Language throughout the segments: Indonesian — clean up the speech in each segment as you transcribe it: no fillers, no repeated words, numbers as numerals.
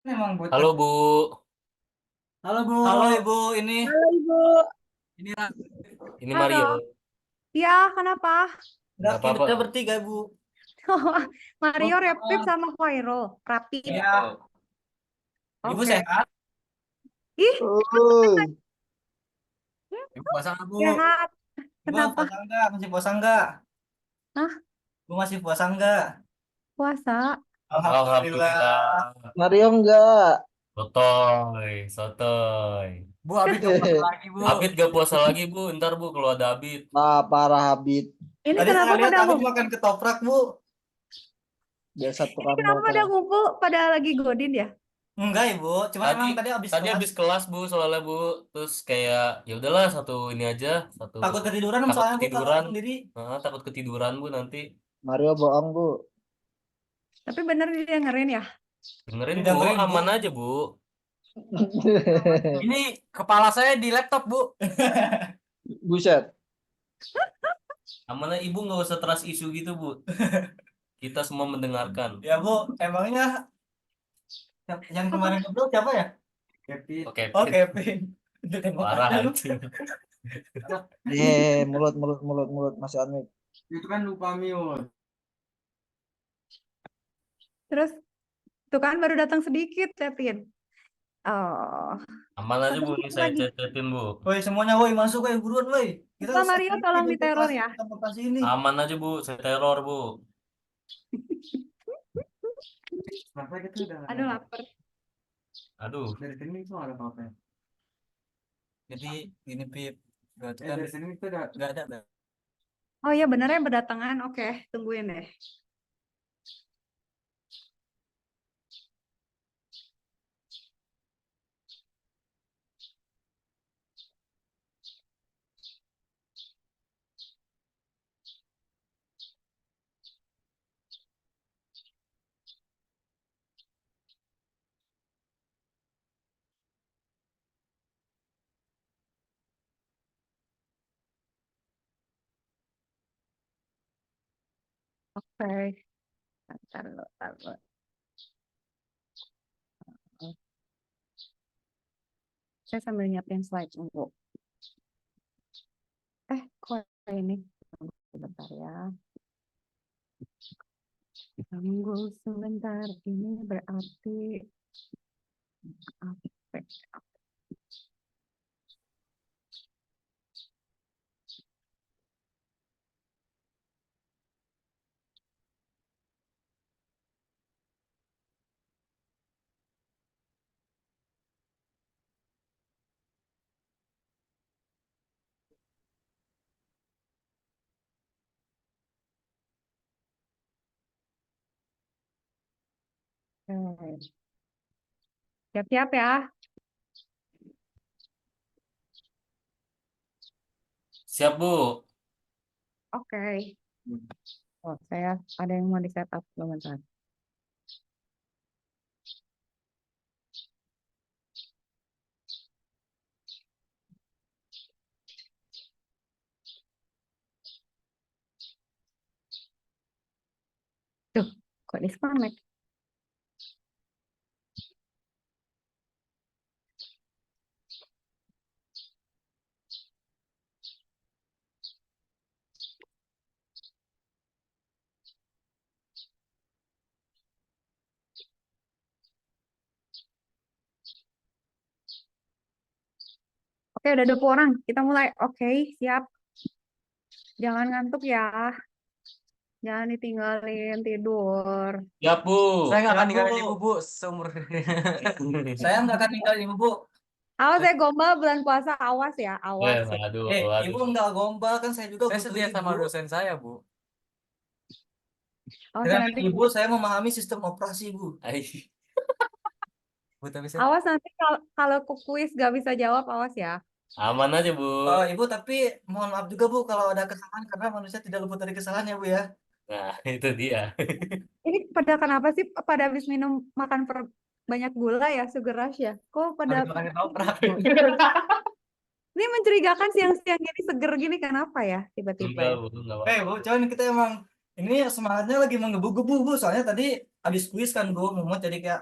Memang bocah. Halo Bu, Halo Bu. Halo Ibu, ini Halo Ibu. ini ini Mario. Halo. Ya, kenapa? Nggak apa-apa. kita bertiga Bu. Mario, Repip Oh, sama Khairul. Rapip. ya. Ibu Oke. sehat? Ih, Oi, Ibu puasa nggak Bu? sehat. Ibu Kenapa? puasa enggak? Masih puasa enggak? Hah? Ibu masih puasa enggak? Puasa? Alhamdulillah. Alhamdulillah. Mario enggak? Sotoy, sotoy. Bu, habis gak puasa lagi Bu. Abid gak puasa lagi Bu, ntar Bu kalau ada Abid. Parah Habib. Ini Tadi kenapa saya lihat pada Abid ngumpul? makan ketoprak Bu. Biasa Ini tukang kenapa pada motor. ngumpul? Pada lagi godin ya? Enggak Ibu, cuma Tadi emang tadi habis tadi kelas. habis kelas Bu, soalnya Bu, terus kayak ya udahlah satu ini aja, satu Takut ketiduran takut soalnya Bu kalau ketiduran. sendiri. Takut ketiduran Bu nanti. Mario bohong, Bu. Tapi bener didengerin ya? Dengerin Bu, Didengerin Bu. aman aja Bu. Ini kepala saya di laptop Bu. Buset. Aman aja Ibu, nggak usah trust isu gitu Bu. Kita semua mendengarkan. Ya Bu, emangnya yang kemarin ngobrol siapa ya? Kevin. Oke, Oh Kevin. Itu tembak parah aja lu. anjing. Mulut Mas Anwit. Itu kan lupa mute. Terus, tuh kan baru datang sedikit, Tevin. Oh, Aman aja satu Bu, ini menit saya lagi. chat-chatin Bu. Woi semuanya woi masuk woi buruan woi. Kita Pak harus Mario, selfie tolong untuk diteror ya. lokasi ini. Aman aja Bu, saya teror Bu. Sampai kita udah Aduh, lapar. Aduh, dari sini itu ada apa ya? Jadi ini Pip, berarti kan dari sini itu udah nggak ada. Oh iya, bener ya berdatangan. Oke, tungguin deh. Oke, bentar lo, bentar lo. Saya sambil nyiapin slide tunggu. Kok ini? Sebentar ya. Tunggu sebentar. Ini berarti apa? Oke. Siap-siap ya. siap Bu. Oke. Oh, saya ada yang mau di setup sebentar. Tuh, kok disconnect? Oke, udah 20 orang. Kita mulai. Oke, siap. Jangan ngantuk ya. Jangan ditinggalin tidur. Siap Bu. Saya nggak akan ninggalin ibu Bu seumur. Saya nggak akan ninggalin ibu Bu. Awas ya gombal bulan puasa. Awas ya, awas. Aduh, Ibu aduh. nggak gombal kan saya juga Saya butuh setia sama ibu. dosen saya, Bu. Awas ya Dengan nanti. ibu saya memahami sistem operasi Bu. Bu, tapi saya Awas nanti kalau ke kuis gak bisa jawab, awas ya. Aman aja Bu. Oh ibu tapi mohon maaf juga Bu kalau ada kesalahan karena manusia tidak luput dari kesalahan ya Bu ya. Nah, itu dia. Ini pada kenapa sih pada habis minum makan banyak gula ya, sugar rush ya? Kok pada Habis makan ketoprak. ini mencurigakan siang-siang gini seger gini kenapa ya tiba-tiba Enggak ya? Bu, enggak Eh apa-apa. Bu, cuman kita emang ini semangatnya lagi menggebu-gebu Bu. Soalnya tadi habis kuis kan gue mumet, jadi kayak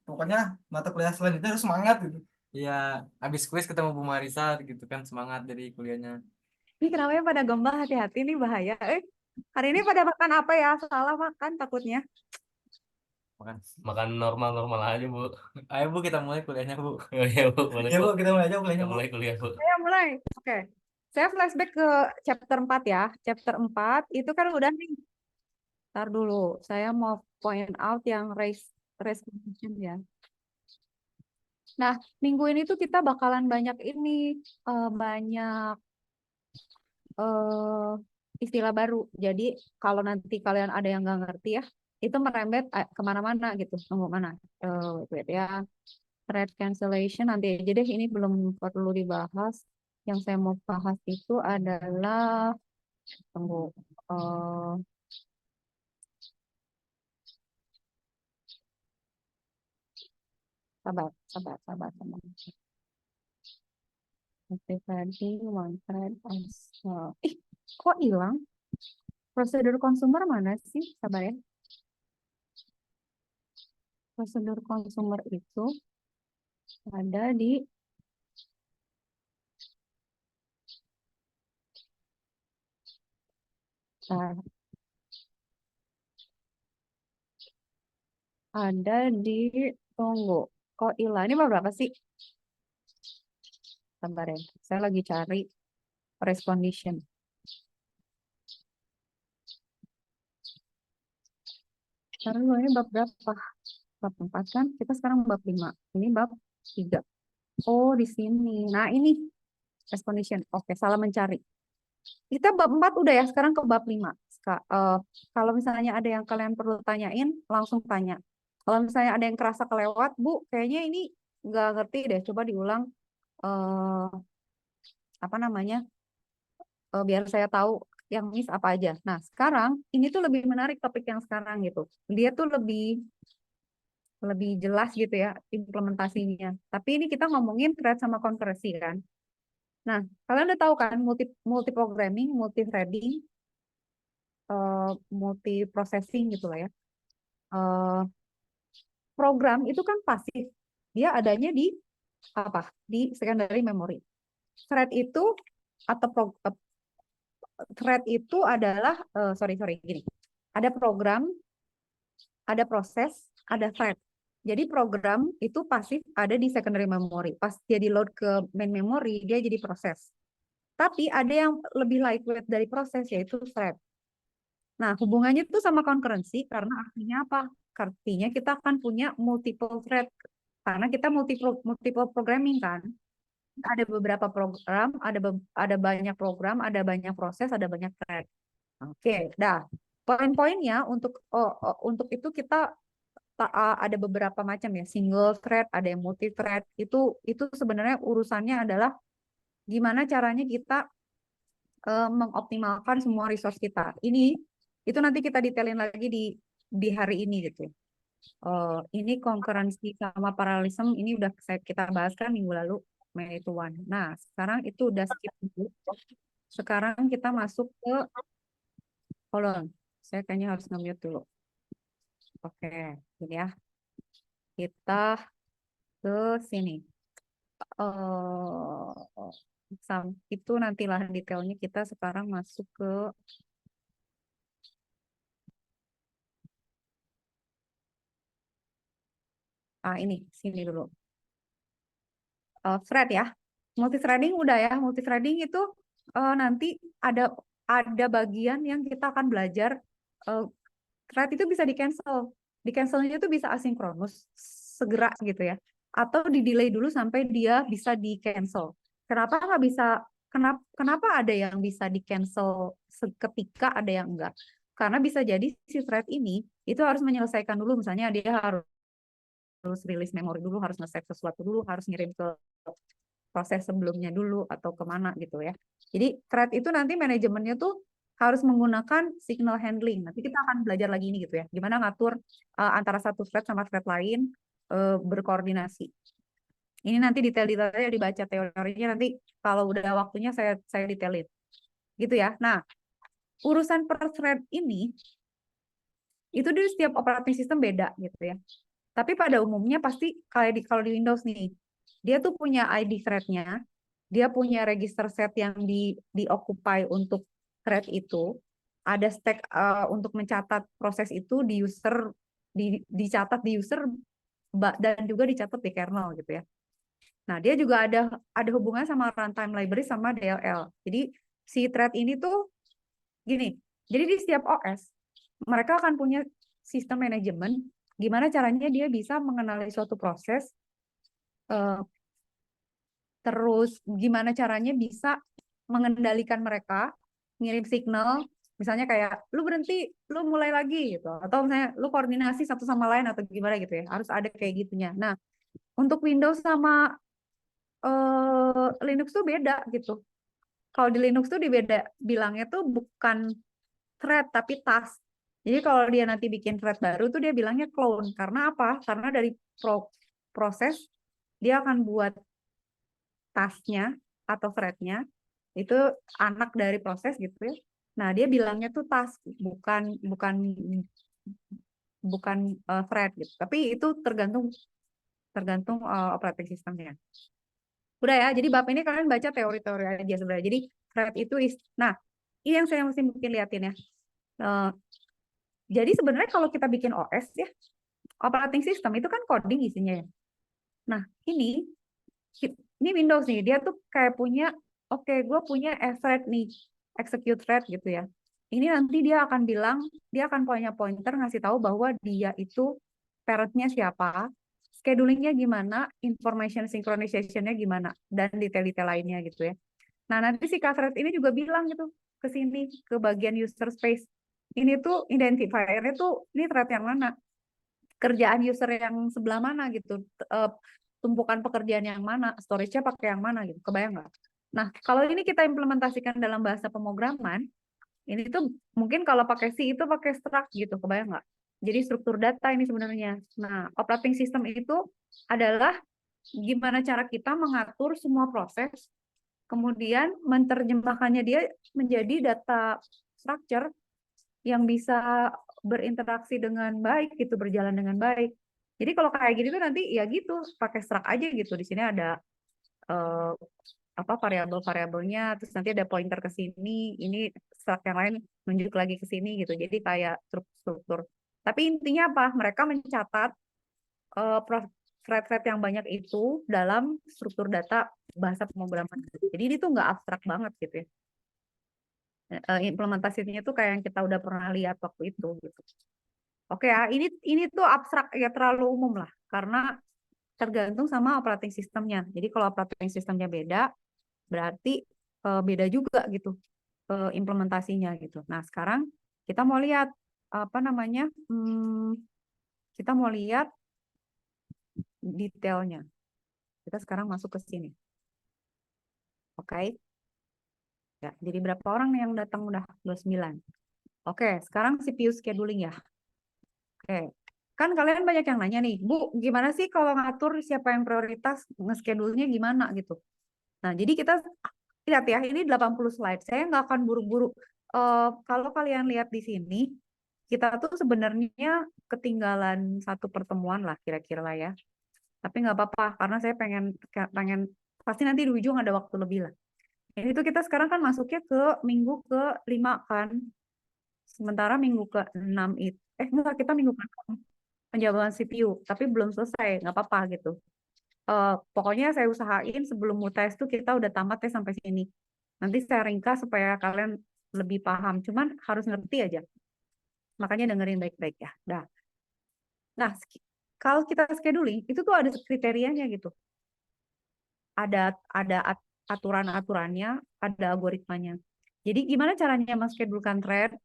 pokoknya mata kuliah selanjutnya harus semangat gitu. Iya, habis kuis ketemu Bu Marisa gitu kan, semangat dari kuliahnya. Ini kenapa ya pada gombal, hati-hati nih bahaya. Hari ini pada makan apa ya? Salah makan takutnya. Makan. Makan normal-normal aja, Bu. Ayo Bu, kita mulai kuliahnya Bu. Oh iya, Bu. Boleh, Ya Bu. Bu, kita mulai aja Kita kuliahnya Bu. mulai kuliah, Bu. Saya mulai. Oke. Saya flashback ke chapter 4 ya. Chapter 4 itu kan udah nih. Ntar dulu. Saya mau point out yang race condition ya. Nah, minggu ini tuh kita bakalan banyak ini. Banyak eh, istilah baru. Jadi kalau nanti kalian ada yang nggak ngerti ya, itu merembet kemana-mana gitu. Nunggu mana? Wait ya. Thread cancellation nanti aja deh. Ini belum perlu dibahas. Yang saya mau bahas itu adalah tunggu. eh, sabar, sabar, sabar, sabar. Multi-threading, one thread, kok hilang? Prosedur consumer mana sih? Sabar ya. Prosedur consumer itu ada di Bentar. Ada di tunggu. Kok hilang? Ini berapa sih? Sabar ya. Saya lagi cari race condition. Sekarang ini bab berapa? Bab 4 kan? Kita sekarang bab 5. Ini bab 3. Oh, di sini. Nah, ini race condition. Oke, salah mencari. Kita bab 4 udah ya, sekarang ke bab 5. Kalau misalnya ada yang kalian perlu tanyain, langsung tanya. Kalau misalnya ada yang kerasa kelewat, Bu, kayaknya ini nggak ngerti deh. Coba diulang. eh Apa namanya? Biar saya tahu yang miss apa aja. Nah, sekarang ini tuh lebih menarik topik yang sekarang gitu. Dia tuh lebih jelas gitu ya implementasinya. Tapi ini kita ngomongin thread sama concurrency kan. Nah, kalian udah tahu kan multi programming, multi threading, multi processing gitu lah ya. Eh, Program itu kan pasif. Dia adanya di apa? Di secondary memory. Thread itu atau thread itu adalah sorry gini. Ada program, ada proses, ada thread. Jadi program itu pasif ada di secondary memory. Pas dia di load ke main memory, dia jadi proses. Tapi ada yang lebih lightweight dari proses, yaitu thread. Nah, hubungannya itu sama concurrency karena artinya apa? Artinya kita akan punya multiple thread. Karena kita multiple programming kan. Ada beberapa program, ada banyak program, ada banyak proses, ada banyak thread. Oke, dah. Poin-poinnya untuk itu kita ada beberapa macam ya, single thread, ada yang multi thread. Itu sebenarnya urusannya adalah gimana caranya kita mengoptimalkan semua resource kita. Itu nanti kita detailin lagi di hari ini gitu. Ini concurrency sama parallelism ini udah kita bahas kan minggu lalu, Mei itu one. Nah, sekarang itu udah skip dulu. Sekarang kita masuk ke hold on. Saya kayaknya harus nge-mute dulu. Oke, ini ya. Kita ke sini. Itu nantilah detailnya, kita sekarang masuk ke ini sini dulu. Thread ya. Multithreading udah ya. Multithreading itu nanti ada bagian yang kita akan belajar thread itu bisa di cancel. Di cancelnya itu bisa asinkronus segera gitu ya. Atau di delay dulu sampai dia bisa di cancel. Kenapa nggak bisa? Kenapa ada yang bisa di cancel seketika, ada yang enggak? Karena bisa jadi si thread ini itu harus menyelesaikan dulu, misalnya dia harus rilis memori dulu, harus nge-save sesuatu dulu, harus ngirim ke proses sebelumnya dulu atau kemana gitu ya. Jadi thread itu nanti manajemennya tuh harus menggunakan signal handling. Nanti kita akan belajar lagi ini gitu ya. Gimana ngatur antara satu thread sama thread lain berkoordinasi. Ini nanti detail-detailnya dibaca teorinya, nanti kalau udah waktunya saya detailin. Gitu ya. Nah, urusan per thread ini Itu di setiap operating system beda gitu ya. Tapi pada umumnya pasti kalau di Windows nih, dia tuh punya ID thread-nya, dia punya register set yang di-occupy untuk thread itu, ada stack untuk mencatat proses itu di user, dicatat di user dan juga dicatat di kernel gitu ya. Nah, dia juga ada hubungan sama runtime library sama DLL. Jadi si thread ini tuh gini. Jadi di setiap OS mereka akan punya sistem manajemen gimana caranya dia bisa mengenali suatu proses, terus gimana caranya bisa mengendalikan mereka, ngirim signal, misalnya kayak lu berhenti, lu mulai lagi gitu, atau misalnya lu koordinasi satu sama lain atau gimana gitu ya, harus ada kayak gitunya. Nah, untuk Windows sama Linux tuh beda gitu. Kalau di Linux tuh beda, bilangnya tuh bukan thread tapi task. Jadi kalau dia nanti bikin thread baru tuh dia bilangnya clone. Karena apa? Karena dari proses dia akan buat tasknya atau threadnya itu anak dari proses gitu ya. Nah dia bilangnya tuh task bukan bukan bukan thread gitu. Tapi itu tergantung tergantung operating systemnya. Udah ya. Jadi bab ini kalian baca teori-teori aja sebenarnya. Jadi thread itu nah ini yang saya mesti mungkin liatin ya. Jadi sebenarnya kalau kita bikin OS ya, operating system itu kan coding isinya ya. Nah, ini Windows nih, dia tuh kayak punya, oke, gue punya thread nih, execute thread gitu ya. Ini nanti dia akan bilang, dia akan punya pointer ngasih tahu bahwa dia itu parentnya siapa, schedulingnya gimana, information synchronization-nya gimana, dan detail-detail lainnya gitu ya. Nah, nanti si thread ini juga bilang gitu ke sini, ke bagian user space. Ini tuh identifier-nya tuh, ini thread yang mana? Kerjaan user yang sebelah mana gitu, tumpukan pekerjaan yang mana, storage-nya pakai yang mana gitu, kebayang nggak? Nah, kalau ini kita implementasikan dalam bahasa pemrograman, ini tuh mungkin kalau pakai C itu pakai struct gitu, kebayang nggak? Jadi struktur data ini sebenarnya. Nah, operating system itu adalah gimana cara kita mengatur semua proses, kemudian menerjemahkannya dia menjadi data structure yang bisa berinteraksi dengan baik gitu, berjalan dengan baik. Jadi kalau kayak gini tuh nanti ya gitu, pakai struct aja gitu. Di sini ada apa variabel-variabelnya, terus nanti ada pointer ke sini, ini struct yang lain nunjuk lagi ke sini gitu. Jadi kayak struktur. Tapi intinya apa? Mereka mencatat thread-thread yang banyak itu dalam struktur data bahasa pemrograman. Jadi ini tuh nggak abstrak banget gitu ya. Implementasinya tuh kayak yang kita udah pernah lihat waktu itu gitu. Oke ya, ini tuh abstrak ya, terlalu umum lah karena tergantung sama operating sistemnya. Jadi kalau operating sistemnya beda, berarti beda juga gitu implementasinya gitu. Nah sekarang kita mau lihat apa namanya, kita mau lihat detailnya. Kita sekarang masuk ke sini. Oke. Ya, jadi berapa orang nih yang datang udah 29. Oke, sekarang CPU scheduling ya. Oke. Kan kalian banyak yang nanya nih, Bu, gimana sih kalau ngatur siapa yang prioritas, nge-schedule-nya gimana gitu. Nah, jadi kita lihat ya, ini 80 slide. Saya nggak akan buru-buru. Kalau kalian lihat di sini, kita tuh sebenarnya ketinggalan satu pertemuan lah kira-kira lah ya. Tapi nggak apa-apa, karena saya pengen pasti nanti di ujung ada waktu lebih lah. Ini tuh kita sekarang kan masuknya ke minggu ke-5 kan. Sementara minggu ke-6 itu, enggak, kita minggu ke-6 penjabaran CPU, tapi belum selesai, nggak apa-apa gitu. Pokoknya saya usahain sebelum UTS tuh kita udah tamat ya sampai sini. Nanti saya ringkas supaya kalian lebih paham, cuman harus ngerti aja. Makanya dengerin baik-baik ya. Nah, kalau kita scheduling, itu tuh ada kriterianya gitu. Ada aturan-aturannya, ada algoritmanya. Jadi gimana caranya menschedulekan thread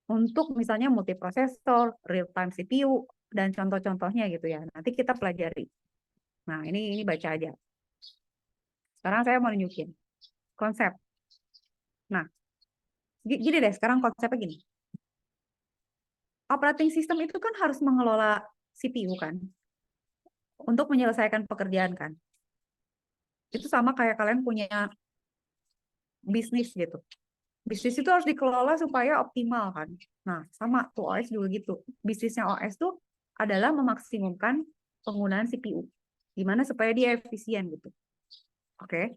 untuk misalnya multiprosesor, real-time CPU, dan contoh-contohnya gitu ya. Nanti kita pelajari. Nah, ini baca aja. Sekarang saya mau nunjukin konsep. Nah, gini deh, sekarang konsepnya gini. Operating system itu kan harus mengelola CPU kan, untuk menyelesaikan pekerjaan kan. Itu sama kayak kalian punya bisnis gitu. Bisnis itu harus dikelola supaya optimal kan. Nah, sama tuh OS juga gitu. Bisnisnya OS tuh adalah memaksimumkan penggunaan CPU. Gimana supaya dia efisien gitu. Oke.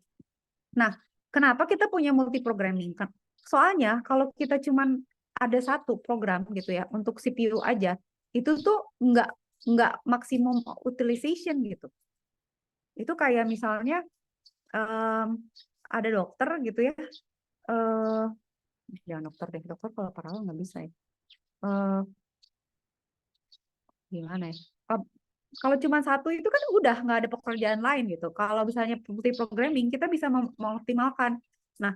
Nah, kenapa kita punya multi programming kan? Soalnya kalau kita cuman ada satu program gitu ya untuk CPU aja, itu tuh nggak maksimum utilization gitu. Itu kayak misalnya ada dokter gitu ya. eh Jangan dokter deh, dokter kalau paralel nggak bisa ya. Eh, Gimana ya? Eh, Kalau cuma satu itu kan udah nggak ada pekerjaan lain gitu. Kalau misalnya multi programming kita bisa mengoptimalkan. Nah,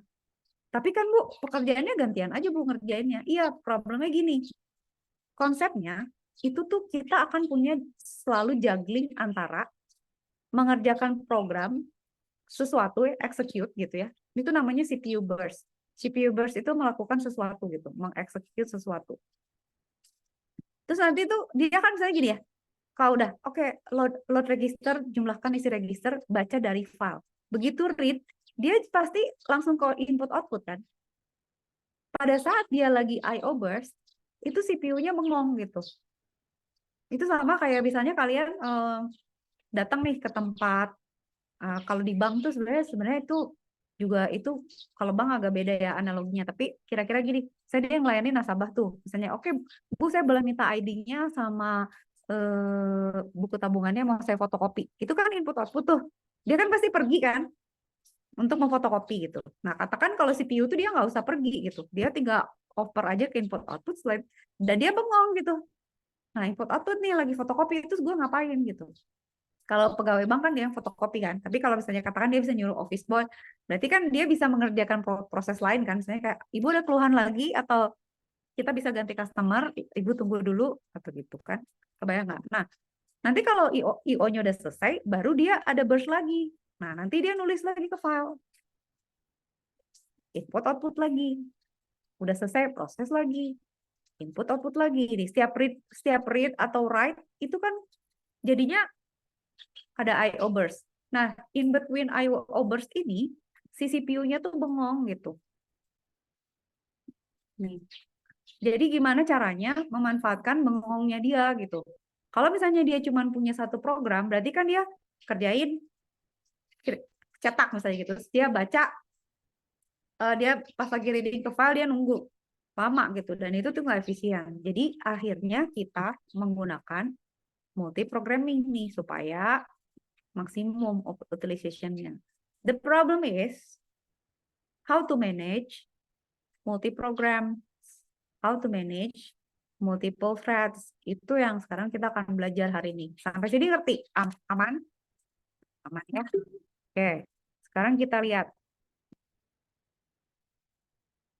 tapi kan Bu, pekerjaannya gantian aja Bu ngerjainnya. Iya, problemnya gini. Konsepnya itu tuh kita akan punya selalu juggling antara mengerjakan program sesuatu execute gitu ya. Itu namanya CPU burst. CPU burst itu melakukan sesuatu gitu, mengexecute sesuatu. Terus nanti tuh dia kan misalnya gini ya. Kalau udah oke, load register, jumlahkan isi register, baca dari file. Begitu read, dia pasti langsung ke input output kan. Pada saat dia lagi I/O burst, itu CPU-nya bengong gitu. Itu sama kayak misalnya kalian datang nih ke tempat, kalau di bank tuh sebenarnya itu juga itu kalau bank agak beda ya analoginya, tapi kira-kira gini, saya dia yang melayani nasabah tuh, misalnya oke Bu saya boleh minta ID-nya sama buku tabungannya mau saya fotokopi, itu kan input output tuh, dia kan pasti pergi kan untuk memfotokopi gitu. Nah katakan kalau CPU tuh dia nggak usah pergi gitu, dia tinggal over aja ke input output slide dan dia bengong gitu. Nah input output nih lagi fotokopi, terus gue ngapain gitu. Kalau pegawai bank kan dia yang fotokopi kan. Tapi kalau misalnya katakan dia bisa nyuruh office boy, berarti kan dia bisa mengerjakan proses lain kan. Misalnya kayak, ibu ada keluhan lagi atau kita bisa ganti customer, ibu tunggu dulu atau gitu kan. Kebayang nggak? Nah, nanti kalau IO-nya udah selesai, baru dia ada burst lagi. Nah, nanti dia nulis lagi ke file. Input output lagi. Udah selesai, proses lagi. Input output lagi. Jadi setiap read atau write itu kan jadinya ada I/O burst. Nah, in between I/O burst ini, si CPU-nya tuh bengong gitu. Nih. Jadi gimana caranya memanfaatkan bengongnya dia gitu. Kalau misalnya dia cuma punya satu program, berarti kan dia kerjain cetak misalnya gitu. Terus dia baca, dia pas lagi reading ke file dia nunggu lama gitu. Dan itu tuh nggak efisien. Jadi akhirnya kita menggunakan multi programming nih supaya maximum of utilization-nya. The problem is how to manage multi-program, how to manage multiple threads. Itu yang sekarang kita akan belajar hari ini. Sampai sini ngerti? Aman? Aman ya? Oke, sekarang kita lihat.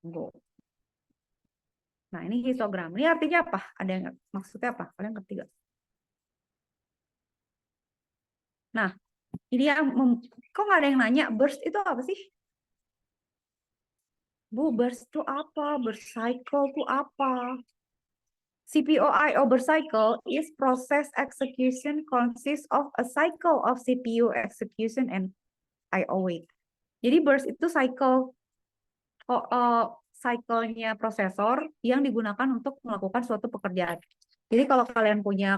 Tunggu. Nah, ini histogram. Ini artinya apa? Ada yang maksudnya apa? Kalian ngerti gak? Nah, ini yang kok nggak ada yang nanya burst itu apa sih? Bu, burst itu apa? Burst cycle itu apa? CPU I/O cycle is process execution consists of a cycle of CPU execution and I/O wait. Jadi burst itu cycle-nya prosesor yang digunakan untuk melakukan suatu pekerjaan. Jadi kalau kalian punya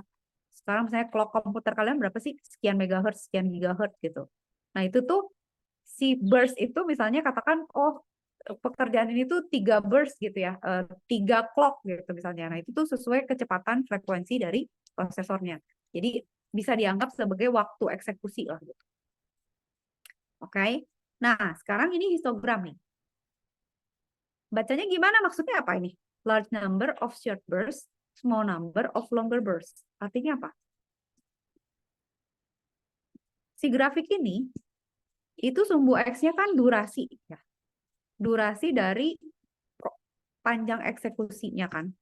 sekarang misalnya clock komputer kalian berapa sih? Sekian megahertz, sekian gigahertz gitu. Nah, itu tuh si burst itu misalnya katakan pekerjaan ini tuh 3 burst gitu ya, 3 clock gitu misalnya. Nah, itu tuh sesuai kecepatan frekuensi dari prosesornya. Jadi bisa dianggap sebagai waktu eksekusi lah gitu. Oke. Nah, sekarang ini histogram nih. Bacanya gimana? Maksudnya apa ini? Large number of short bursts, small number of longer bursts. Artinya apa? Si grafik ini itu sumbu X-nya kan durasi ya. Durasi dari panjang eksekusinya kan.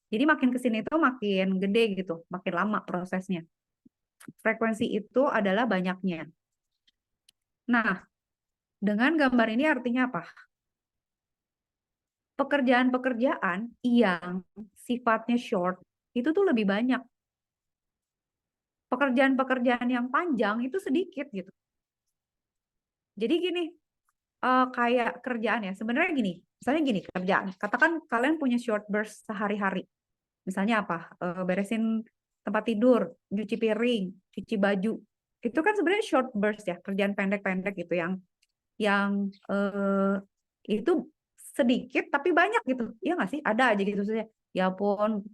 Jadi makin ke sini tuh makin gede gitu, makin lama prosesnya. Frekuensi itu adalah banyaknya. Nah, dengan gambar ini artinya apa? Pekerjaan-pekerjaan yang sifatnya short itu tuh lebih banyak. Pekerjaan-pekerjaan yang panjang itu sedikit gitu. Jadi gini, kayak kerjaan ya. Sebenarnya gini, misalnya gini kerjaan. Katakan kalian punya short burst sehari-hari. Misalnya apa? Beresin tempat tidur, cuci piring, cuci baju. Itu kan sebenarnya short burst ya, kerjaan pendek-pendek gitu yang itu sedikit tapi banyak gitu. Iya nggak sih? Ada aja gitu saja. Ya ampun,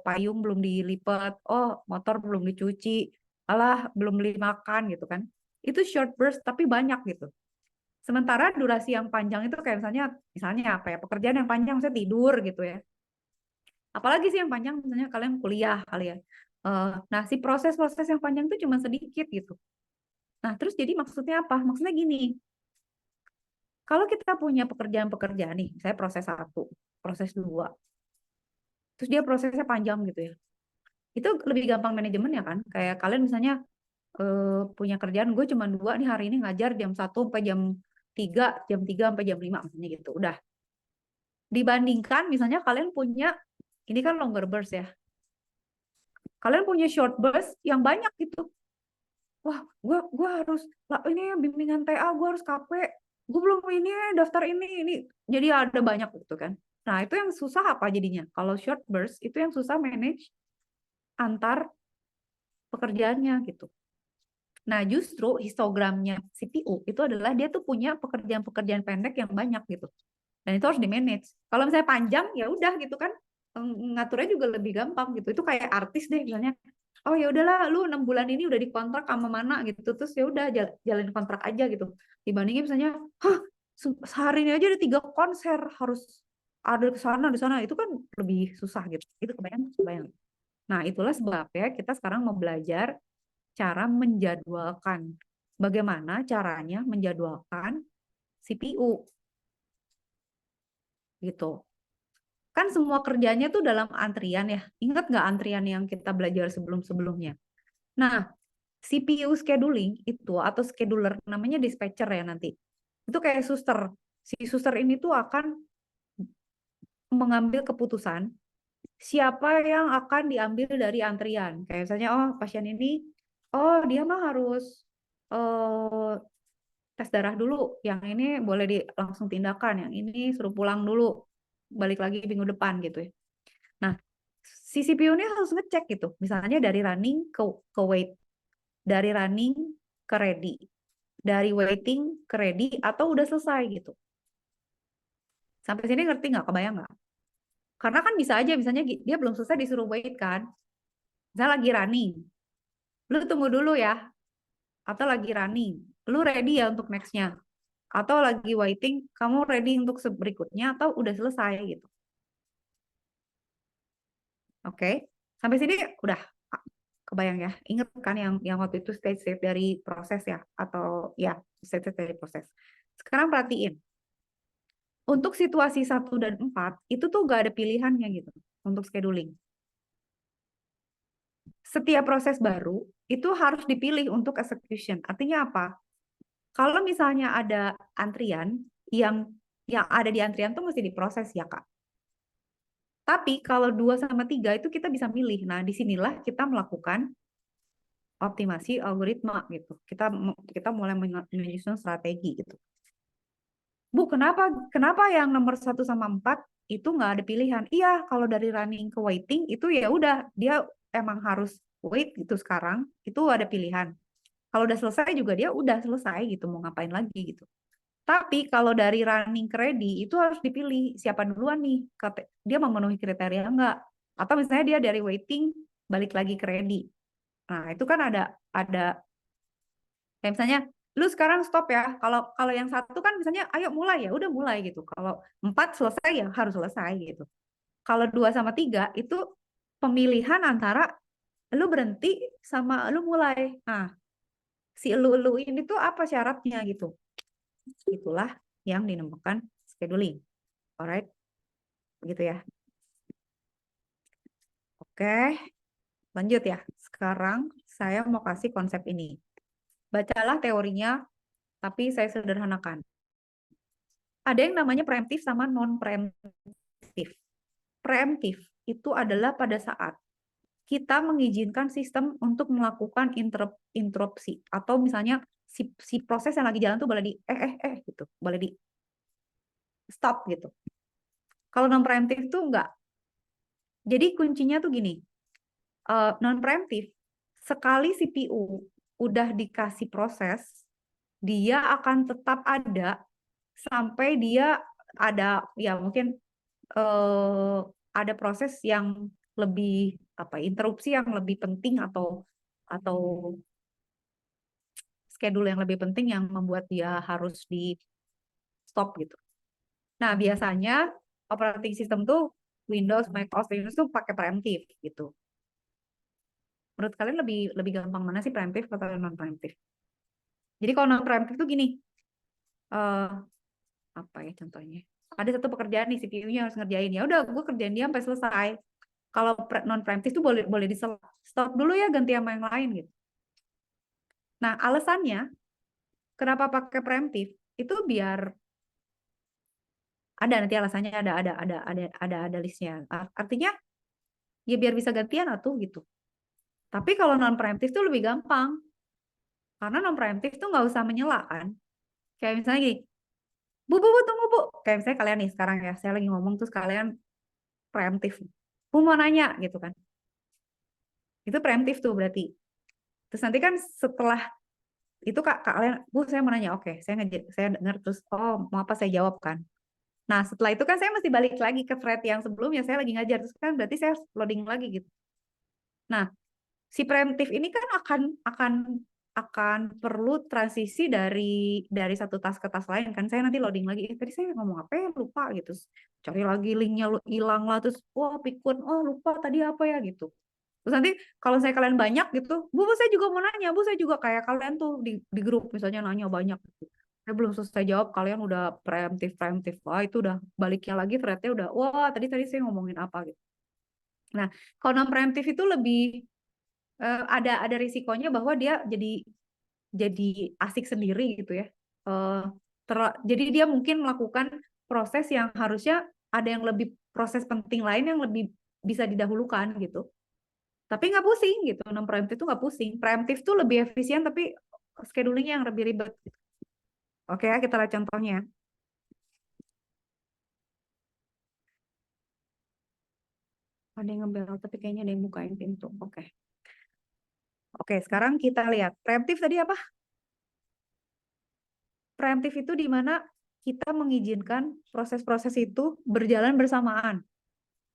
payung belum dilipat, oh motor belum dicuci, alah belum beli makan gitu kan. Itu short burst tapi banyak gitu. Sementara durasi yang panjang itu kayak misalnya apa ya, pekerjaan yang panjang misalnya tidur gitu ya. Apalagi sih yang panjang misalnya kalian kuliah kali ya. Nah, si proses-proses yang panjang itu cuma sedikit gitu. Nah, terus jadi maksudnya apa? Maksudnya gini, kalau kita punya pekerjaan-pekerjaan nih, saya proses 1, proses 2, terus dia prosesnya panjang gitu ya. Itu lebih gampang manajemen ya kan? Kayak kalian misalnya punya kerjaan, gue cuma 2 nih hari ini ngajar jam 1 sampai jam 3 sampai jam 5 misalnya gitu. Udah. Dibandingkan misalnya kalian punya, ini kan longer burst ya. Kalian punya short burst yang banyak gitu. Wah, gue harus lah ini bimbingan TA, gue harus KP, gue belum ini daftar ini. Jadi ada banyak gitu kan. Nah, itu yang susah apa jadinya? Kalau short burst itu yang susah manage antar pekerjaannya gitu. Nah, justru histogramnya CPU itu adalah dia tuh punya pekerjaan-pekerjaan pendek yang banyak gitu. Dan itu harus di-manage. Kalau misalnya panjang, ya udah gitu kan. Ngaturnya juga lebih gampang gitu. Itu kayak artis deh misalnya. Oh ya udahlah, lu 6 bulan ini udah dikontrak sama mana gitu. Terus ya udah jalin kontrak aja gitu. Dibandingin misalnya, hah, sehari ini aja ada 3 konser harus ada ke sana di sana. Itu kan lebih susah gitu. Itu kebayang. Nah, itulah sebabnya kita sekarang mau belajar cara menjadwalkan. Bagaimana caranya menjadwalkan CPU gitu. Kan semua kerjanya tuh dalam antrian ya. Ingat nggak antrian yang kita belajar sebelum-sebelumnya? Nah, CPU scheduling itu atau scheduler namanya dispatcher ya nanti. Itu kayak suster. Si suster ini tuh akan mengambil keputusan siapa yang akan diambil dari antrian. Kayak misalnya, oh pasien ini, oh dia mah harus tes darah dulu. Yang ini boleh langsung tindakan. Yang ini suruh pulang dulu. Balik lagi minggu depan gitu ya. Nah, si CPU ini harus ngecek gitu. Misalnya dari running ke wait, dari running ke ready, dari waiting ke ready, atau udah selesai gitu. Sampai sini ngerti nggak? Kebayang nggak? Karena kan bisa aja misalnya dia belum selesai disuruh wait kan. Misalnya lagi running, lu tunggu dulu ya. Atau lagi running, lu ready ya untuk next-nya. Atau lagi waiting, kamu ready untuk berikutnya atau udah selesai gitu. Oke, sampai sini udah kebayang ya. Ingat kan yang waktu itu stage dari proses ya, atau ya stage dari proses. Sekarang perhatiin. Untuk situasi 1 dan 4 itu tuh gak ada pilihannya gitu untuk scheduling. Setiap proses baru itu harus dipilih untuk execution. Artinya apa? Kalau misalnya ada antrian yang ada di antrian tuh mesti diproses ya Kak. Tapi kalau 2 sama 3 itu kita bisa milih. Nah, disinilah kita melakukan optimasi algoritma gitu. Kita mulai menyusun strategi gitu. Bu, kenapa yang nomor 1 sama 4 itu nggak ada pilihan? Iya, kalau dari running ke waiting itu ya udah dia emang harus wait gitu sekarang, itu ada pilihan. Kalau udah selesai juga dia udah selesai gitu, mau ngapain lagi gitu. Tapi kalau dari running ke ready itu harus dipilih siapa duluan nih, dia memenuhi kriteria enggak. Atau misalnya dia dari waiting balik lagi ke ready. Nah, itu kan ada kayak misalnya lu sekarang stop ya. Kalau yang 1 kan misalnya ayo mulai ya, udah mulai gitu. Kalau 4 selesai ya harus selesai gitu. Kalau 2 sama 3 itu pemilihan antara lu berhenti sama lu mulai. Nah, si lu ini tuh apa syaratnya gitu. Itulah yang dinamakan scheduling. Alright. Begitu ya. Oke. Lanjut ya. Sekarang saya mau kasih konsep ini. Bacalah teorinya, tapi saya sederhanakan. Ada yang namanya preemptif sama non-preemptif. Preemptif itu adalah pada saat kita mengizinkan sistem untuk melakukan interupsi atau misalnya si proses yang lagi jalan tuh boleh di gitu, boleh di stop gitu. Kalau non preemptif tuh enggak. Jadi kuncinya tuh gini, non preemptif sekali CPU udah dikasih proses, dia akan tetap ada sampai dia ada ya mungkin ada proses yang lebih interupsi yang lebih penting atau schedule yang lebih penting yang membuat dia harus di stop gitu. Nah, biasanya operating system tuh Windows, Mac OS, Linux tuh pakai preemptif gitu. Menurut kalian lebih gampang mana sih, preemptif atau non preemptif? Jadi kalau non preemptif tuh gini, apa ya contohnya? Ada satu pekerjaan nih CPU-nya harus ngerjain, ya udah gue kerjain dia sampai selesai. Kalau non preemptif tuh boleh di stop dulu ya, ganti sama yang lain gitu. Nah, alasannya kenapa pakai preemptif itu biar ada nanti alasannya, ada listnya. Artinya ya biar bisa gantian atuh gitu. Tapi kalau non preemptif tuh lebih gampang. Karena non preemptif tuh nggak usah menyela kan. Kayak misalnya gini, Bu, tunggu Bu. Kayak misalnya kalian nih sekarang ya, saya lagi ngomong terus kalian preemptif. Bu mau nanya gitu kan. Itu preemptif tuh berarti. Terus nanti kan setelah itu kalian, Bu saya mau nanya, oke, saya dengar terus, oh mau apa saya jawab kan. Nah setelah itu kan saya mesti balik lagi ke thread yang sebelumnya, saya lagi ngajar, terus kan berarti saya loading lagi gitu. Nah si preemptif ini kan akan perlu transisi dari satu task ke task lain kan. Saya nanti loading lagi, tadi saya ngomong apa ya, lupa gitu. Cari lagi linknya hilang lah, terus wah pikun, oh lupa tadi apa ya gitu. Terus nanti kalau kalian banyak gitu, Bu saya juga mau nanya, Bu saya juga kayak kalian tuh di grup misalnya nanya banyak gitu. Saya belum selesai jawab, kalian udah preemptif. Wah itu udah baliknya lagi threadnya udah, wah tadi saya ngomongin apa gitu. Nah, kalau non preemptif itu lebih ada risikonya bahwa dia jadi asik sendiri gitu ya. Jadi dia mungkin melakukan proses yang harusnya ada yang lebih proses penting lain yang lebih bisa didahulukan gitu. Tapi nggak pusing gitu. Non preemptif itu nggak pusing. Preemptif tuh lebih efisien tapi schedulingnya yang lebih ribet. Oke ya, kita lihat contohnya. Ada yang ngebel tapi kayaknya ada yang bukain pintu. Oke, sekarang kita lihat. Preemptif tadi apa? Preemptif itu di mana kita mengizinkan proses-proses itu berjalan bersamaan.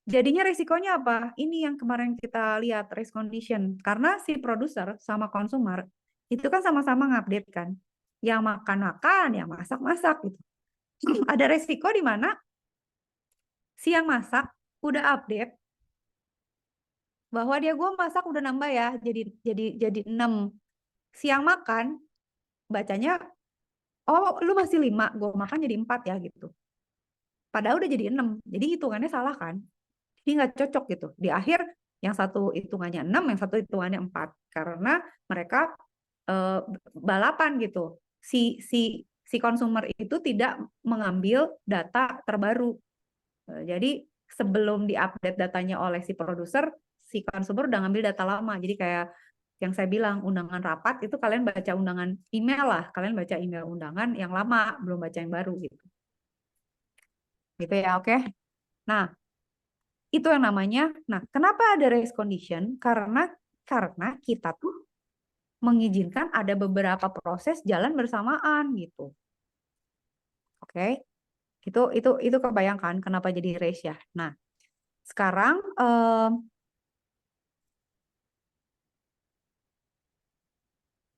Jadinya resikonya apa? Ini yang kemarin kita lihat, race condition. Karena si produser sama consumer itu kan sama-sama ngupdate kan. Yang makan-makan, yang masak-masak gitu. Ada resiko di mana si yang masak udah update bahwa gue masak udah nambah ya, jadi 6. Si yang makan bacanya, oh lu masih 5, gue makan jadi 4 ya gitu. Padahal udah jadi 6. Jadi hitungannya salah kan? Jadi nggak cocok gitu. Di akhir yang satu hitungannya 6, yang satu hitungannya 4. Karena mereka balapan gitu. Si consumer itu tidak mengambil data terbaru. Jadi sebelum diupdate datanya oleh si produser, si consumer udah ngambil data lama. Jadi kayak yang saya bilang, undangan rapat itu kalian baca undangan email lah. Kalian baca email undangan yang lama, belum baca yang baru gitu. Gitu ya, oke. Nah, itu yang namanya, nah kenapa ada race condition? Karena kita tuh mengizinkan ada beberapa proses jalan bersamaan gitu. Oke. Itu kebayangkan kenapa jadi race ya. Nah, sekarang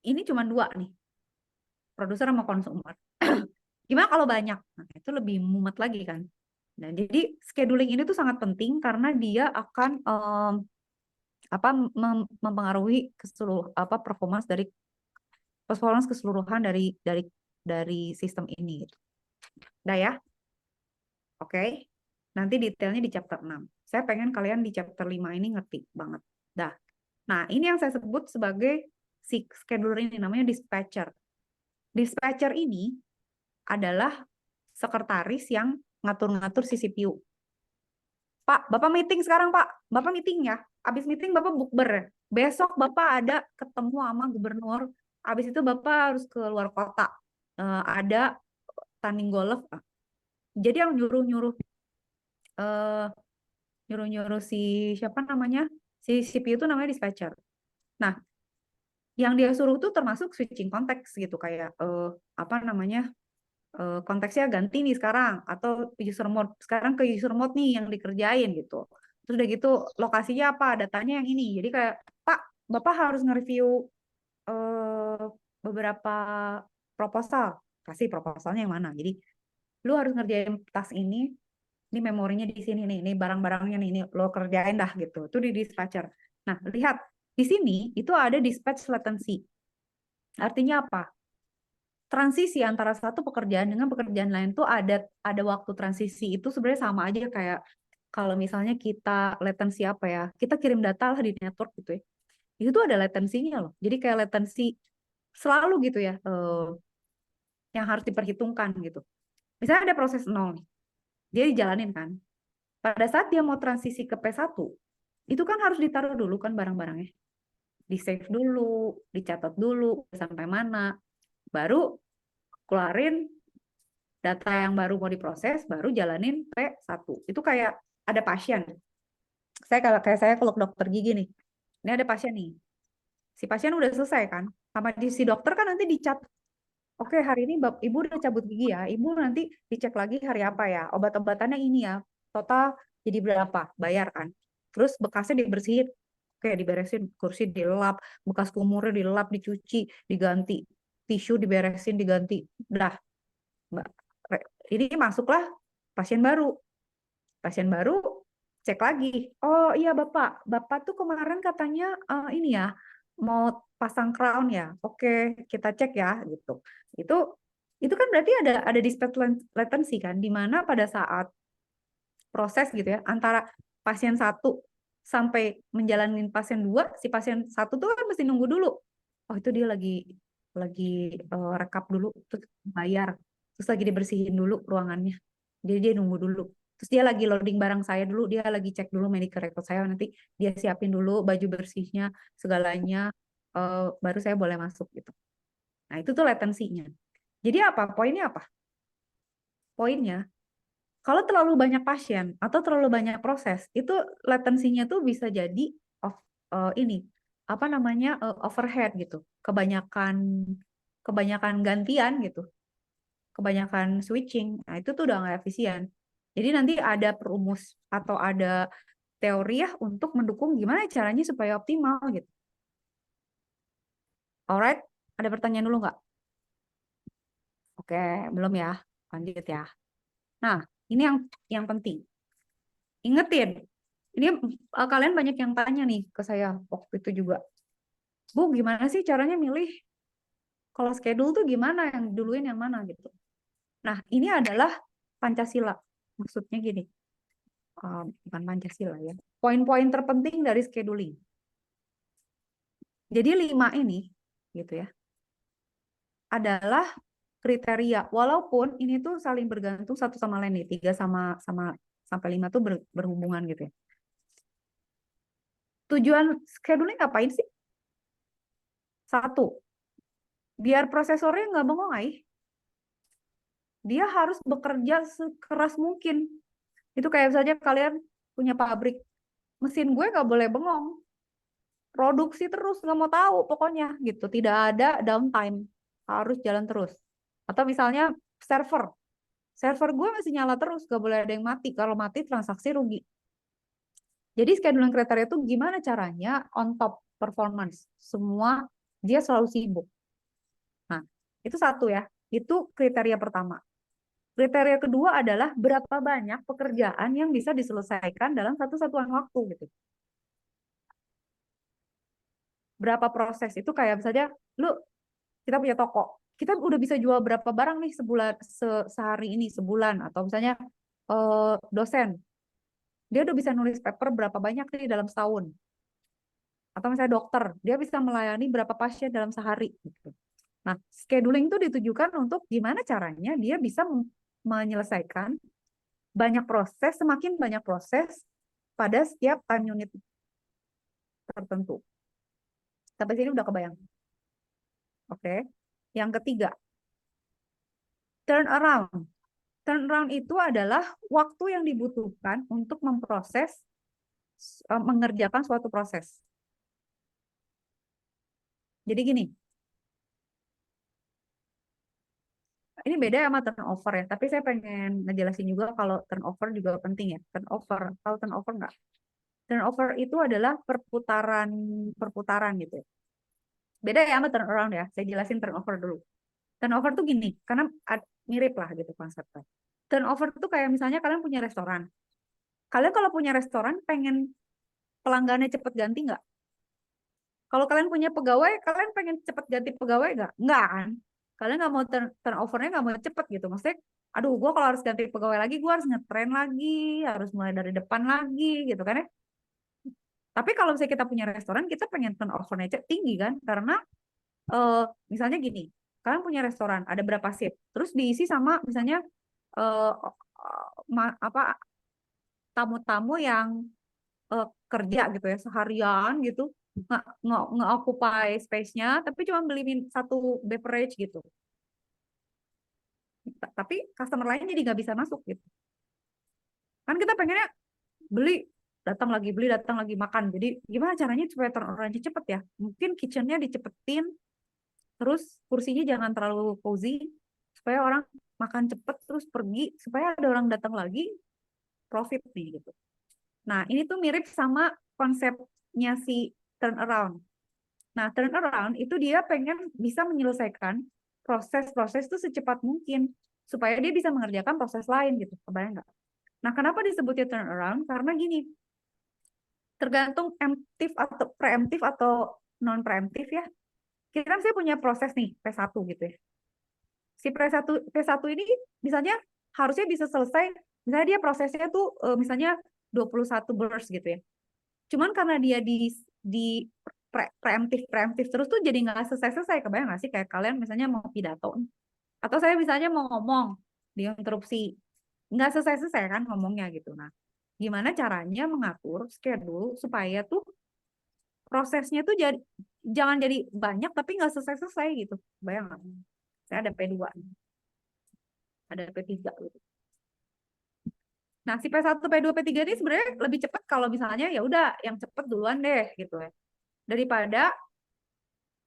ini cuma 2 nih. Produser sama konsumer. Gimana kalau banyak? Nah, itu lebih mumet lagi kan. Nah, jadi scheduling ini tuh sangat penting karena dia akan mempengaruhi performance keseluruhan dari sistem ini gitu. Udah ya? Oke. Nanti detailnya di chapter 6. Saya pengen kalian di chapter 5 ini ngerti banget. Dah. Nah, ini yang saya sebut sebagai si scheduler ini namanya dispatcher. Dispatcher ini adalah sekretaris yang ngatur-ngatur si CPU. Pak, Bapak meeting sekarang, Pak. Bapak meeting ya. Habis meeting Bapak bukber. Besok Bapak ada ketemu sama gubernur. Habis itu Bapak harus ke luar kota. Ada tanding golf. Jadi yang nyuruh-nyuruh eh, nyuruh-nyuruh si siapa namanya? Si CPU itu namanya dispatcher. Nah, yang dia suruh tuh termasuk switching konteks gitu kayak apa namanya? Konteksnya ganti nih sekarang atau user mode sekarang ke user mode nih yang dikerjain gitu. Terus udah gitu lokasinya apa, datanya yang ini. Jadi kayak Pak, Bapak harus nge-review beberapa proposal. Kasih proposalnya yang mana. Jadi lu harus ngerjain tas ini memorinya di sini nih, ini barang-barangnya nih, ini lo kerjain dah gitu. Itu di dispatcher. Nah, lihat di sini itu ada dispatch latency. Artinya apa? Transisi antara satu pekerjaan dengan pekerjaan lain tuh ada waktu transisi itu sebenarnya sama aja kayak kalau misalnya kita latensi apa ya, kita kirim data lah di network gitu ya. Itu tuh ada latensinya loh. Jadi kayak latensi selalu gitu ya, yang harus diperhitungkan gitu. Misalnya ada proses nol nih, dia dijalanin kan. Pada saat dia mau transisi ke P1, itu kan harus ditaruh dulu kan barang-barangnya. Di-save dulu, dicatat dulu sampai mana. Baru keluarin data yang baru mau diproses, baru jalanin P1. Itu kayak ada pasien. Saya kalau ke dokter gigi nih. Ini ada pasien nih. Si pasien udah selesai kan. Sama si dokter kan nanti dicat. Oke, hari ini Ibu udah cabut gigi ya. Ibu nanti dicek lagi hari apa ya. Obat-obatannya ini ya. Total jadi berapa? Bayar kan. Terus bekasnya dibersihin. Oke, diberesin. Kursi dilap. Bekas kumurnya dilap, dicuci, diganti. Tisu diberesin, diganti. Udah. Ini masuklah pasien baru. Pasien baru cek lagi. Oh iya Bapak. Bapak tuh kemarin katanya ini ya. Mau pasang crown ya. Oke, kita cek ya gitu. Itu kan berarti ada dispatch latency kan, di mana pada saat proses gitu ya antara pasien 1 sampai menjalani pasien 2, si pasien 1 tuh kan mesti nunggu dulu. Oh, itu dia lagi rekap dulu terus bayar. Terus lagi dibersihin dulu ruangannya. Jadi dia nunggu dulu. Terus dia lagi loading barang saya dulu, dia lagi cek dulu medical record saya, nanti dia siapin dulu baju bersihnya, segalanya, baru saya boleh masuk gitu. Nah, itu tuh latensinya. Jadi apa? Poinnya apa? Poinnya, kalau terlalu banyak pasien atau terlalu banyak proses, itu latensinya tuh bisa jadi ini apa namanya overhead gitu, kebanyakan gantian gitu, kebanyakan switching. Nah, itu tuh udah nggak efisien. Jadi nanti ada perumus atau ada teori ya untuk mendukung gimana caranya supaya optimal gitu. Alright, ada pertanyaan dulu nggak? Oke, belum ya. Lanjut ya. Nah, ini yang penting. Ingetin, ini kalian banyak yang tanya nih ke saya waktu itu juga. Bu, gimana sih caranya milih kalau schedule tuh gimana yang duluin yang mana gitu. Nah, ini adalah Pancasila. Maksudnya gini, bukan Pancasila ya. Poin-poin terpenting dari scheduling. Jadi 5 ini gitu ya, adalah kriteria. Walaupun ini tuh saling bergantung satu sama lain nih, 3 sampai 5 tuh berhubungan gitu ya. Tujuan scheduling ngapain sih? 1, biar prosesornya nggak bengong, dia harus bekerja sekeras mungkin. Itu kayak saja kalian punya pabrik, mesin gue nggak boleh bengong, produksi terus, nggak mau tahu pokoknya gitu, tidak ada downtime, harus jalan terus. Atau misalnya server gue masih nyala terus, nggak boleh ada yang mati, kalau mati transaksi rugi. Jadi scheduling kriteria itu gimana caranya on top performance, semua dia selalu sibuk. Nah, itu 1 ya, itu kriteria pertama. Kriteria kedua adalah berapa banyak pekerjaan yang bisa diselesaikan dalam satu satuan waktu gitu. Berapa proses itu kayak misalnya kita punya toko, kita udah bisa jual berapa barang nih sebulan, sehari ini, sebulan, atau misalnya dosen, dia udah bisa nulis paper berapa banyak nih dalam setahun. Atau misalnya dokter, dia bisa melayani berapa pasien dalam sehari gitu. Nah, scheduling itu ditujukan untuk gimana caranya dia bisa menyelesaikan banyak proses, semakin banyak proses pada setiap time unit tertentu. Sampai sini udah kebayang. Oke. Yang ketiga, turn around. Turn around itu adalah waktu yang dibutuhkan untuk memproses, mengerjakan suatu proses. Jadi gini, ini beda sama turnover ya, tapi saya pengen ngejelasin juga kalau turnover juga penting ya. Turnover, tahu turnover nggak? Turnover itu adalah perputaran gitu ya. Beda ya sama turnaround ya. Saya jelasin turnover dulu. Turnover tuh gini, karena mirip lah gitu konsepnya. Turnover tuh kayak misalnya kalian punya restoran. Kalian kalau punya restoran pengen pelanggannya cepet ganti nggak? Kalau kalian punya pegawai, kalian pengen cepet ganti pegawai nggak? Nggak kan? Kalian nggak mau turnovernya nggak mau cepet gitu. Maksudnya, aduh, gue kalau harus ganti pegawai lagi, gue harus ngetrain lagi, harus mulai dari depan lagi gitu kan ya. Tapi kalau misalnya kita punya restoran, kita pengen turnovernya tinggi kan? Karena misalnya gini, kalian punya restoran, ada berapa shift, terus diisi sama misalnya eh, apa tamu-tamu yang kerja gitu ya seharian gitu, nge-occupy space-nya, tapi cuma beli satu beverage gitu. Tapi customer lain jadi nggak bisa masuk gitu. Kan kita pengennya beli datang lagi makan. Jadi gimana caranya supaya turnover-nya cepet ya? Mungkin kitchen-nya dicepetin, terus kursinya jangan terlalu cozy supaya orang makan cepet terus pergi supaya ada orang datang lagi, profit nih gitu. Nah, ini tuh mirip sama konsepnya si turnaround. Nah, turnaround itu dia pengen bisa menyelesaikan proses-proses itu secepat mungkin supaya dia bisa mengerjakan proses lain gitu. Kebayang nggak? Nah, kenapa disebutnya turnaround? Karena gini, tergantung emptive atau preemptive atau non preemptive ya. Kita misalnya punya proses nih P1 gitu ya. Si P1 ini misalnya harusnya bisa selesai, misalnya dia prosesnya tuh misalnya 21 burst gitu ya. Cuman karena dia di preemptif terus tuh jadi nggak selesai-selesai. Kebayang nggak sih kayak kalian misalnya mau pidato atau saya misalnya mau ngomong diinterupsi, nggak selesai-selesai kan ngomongnya gitu. Nah, gimana caranya mengatur schedule supaya tuh prosesnya tuh jangan jadi banyak tapi nggak selesai-selesai gitu. Bayang nggak? Saya ada P2, ada P3 gitu. Nah, si P1, P2, P3 ini sebenarnya lebih cepat kalau misalnya ya udah yang cepat duluan deh gitu ya. Daripada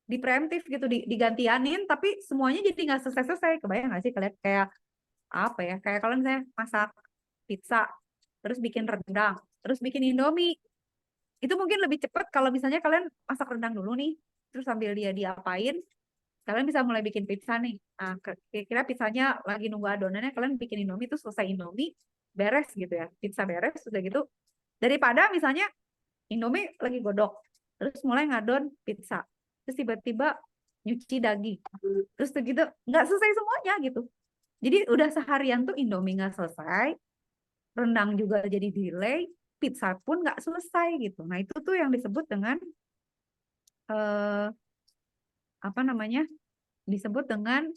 di preemptif gitu digantianin tapi semuanya jadi nggak selesai-selesai. Kebayang nggak sih kalian kayak apa ya? Kayak kalian saya masak pizza, terus bikin rendang, terus bikin Indomie. Itu mungkin lebih cepat kalau misalnya kalian masak rendang dulu nih, terus sambil dia diapain, kalian bisa mulai bikin pizza nih. Nah, kira-kira pizzanya lagi nunggu adonannya, kalian bikin Indomie, terus selesai Indomie, beres gitu ya. Pizza beres, sudah gitu. Daripada misalnya Indomie lagi godok, terus mulai ngadon pizza. Terus tiba-tiba nyuci daging. Terus gitu, nggak selesai semuanya gitu. Jadi udah seharian tuh Indomie nggak selesai, rendang juga jadi delay, pizza pun nggak selesai gitu. Nah itu tuh yang disebut dengan eh, apa namanya? Disebut dengan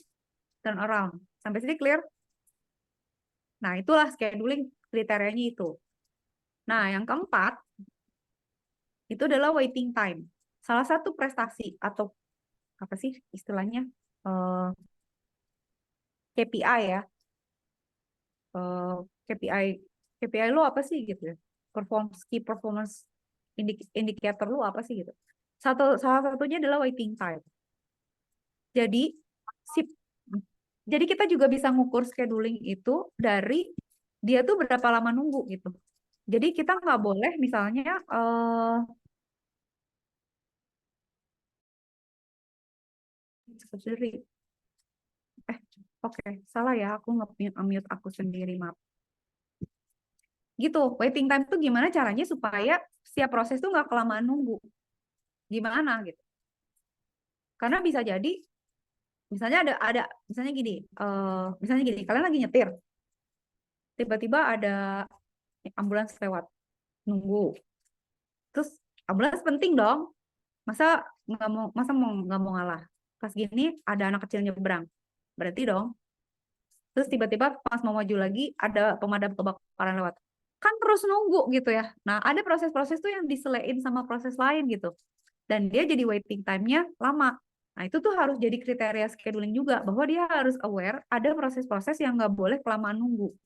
turnaround. Sampai sini clear? Nah itulah scheduling kriterianya itu. Nah yang keempat itu adalah waiting time. Salah satu prestasi atau apa sih istilahnya KPI ya. KPI KPI lo apa sih gitu ya? Key performance indicator lo apa sih gitu? Salah satunya adalah waiting time. Jadi si jadi kita juga bisa ngukur scheduling itu dari dia tuh berapa lama nunggu gitu. Jadi kita nggak boleh misalnya sendiri. Oke, salah ya, aku nge-mute aku sendiri, maaf. Gitu, waiting time tuh gimana caranya supaya setiap proses tuh nggak kelamaan nunggu. Gimana gitu. Karena bisa jadi, misalnya misalnya gini, kalian lagi nyetir, tiba-tiba ada ambulans lewat, nunggu. Terus ambulans penting dong, masa nggak mau ngalah. Pas gini ada anak kecil nyebrang, berarti dong. Terus tiba-tiba pas mau maju lagi ada pemadam kebakaran lewat. kan terus nunggu gitu ya. Nah, ada proses-proses tuh yang diselein sama proses lain gitu. Dan dia jadi waiting time-nya lama. Nah, itu tuh harus jadi kriteria scheduling juga, bahwa dia harus aware ada proses-proses yang nggak boleh kelamaan nunggu.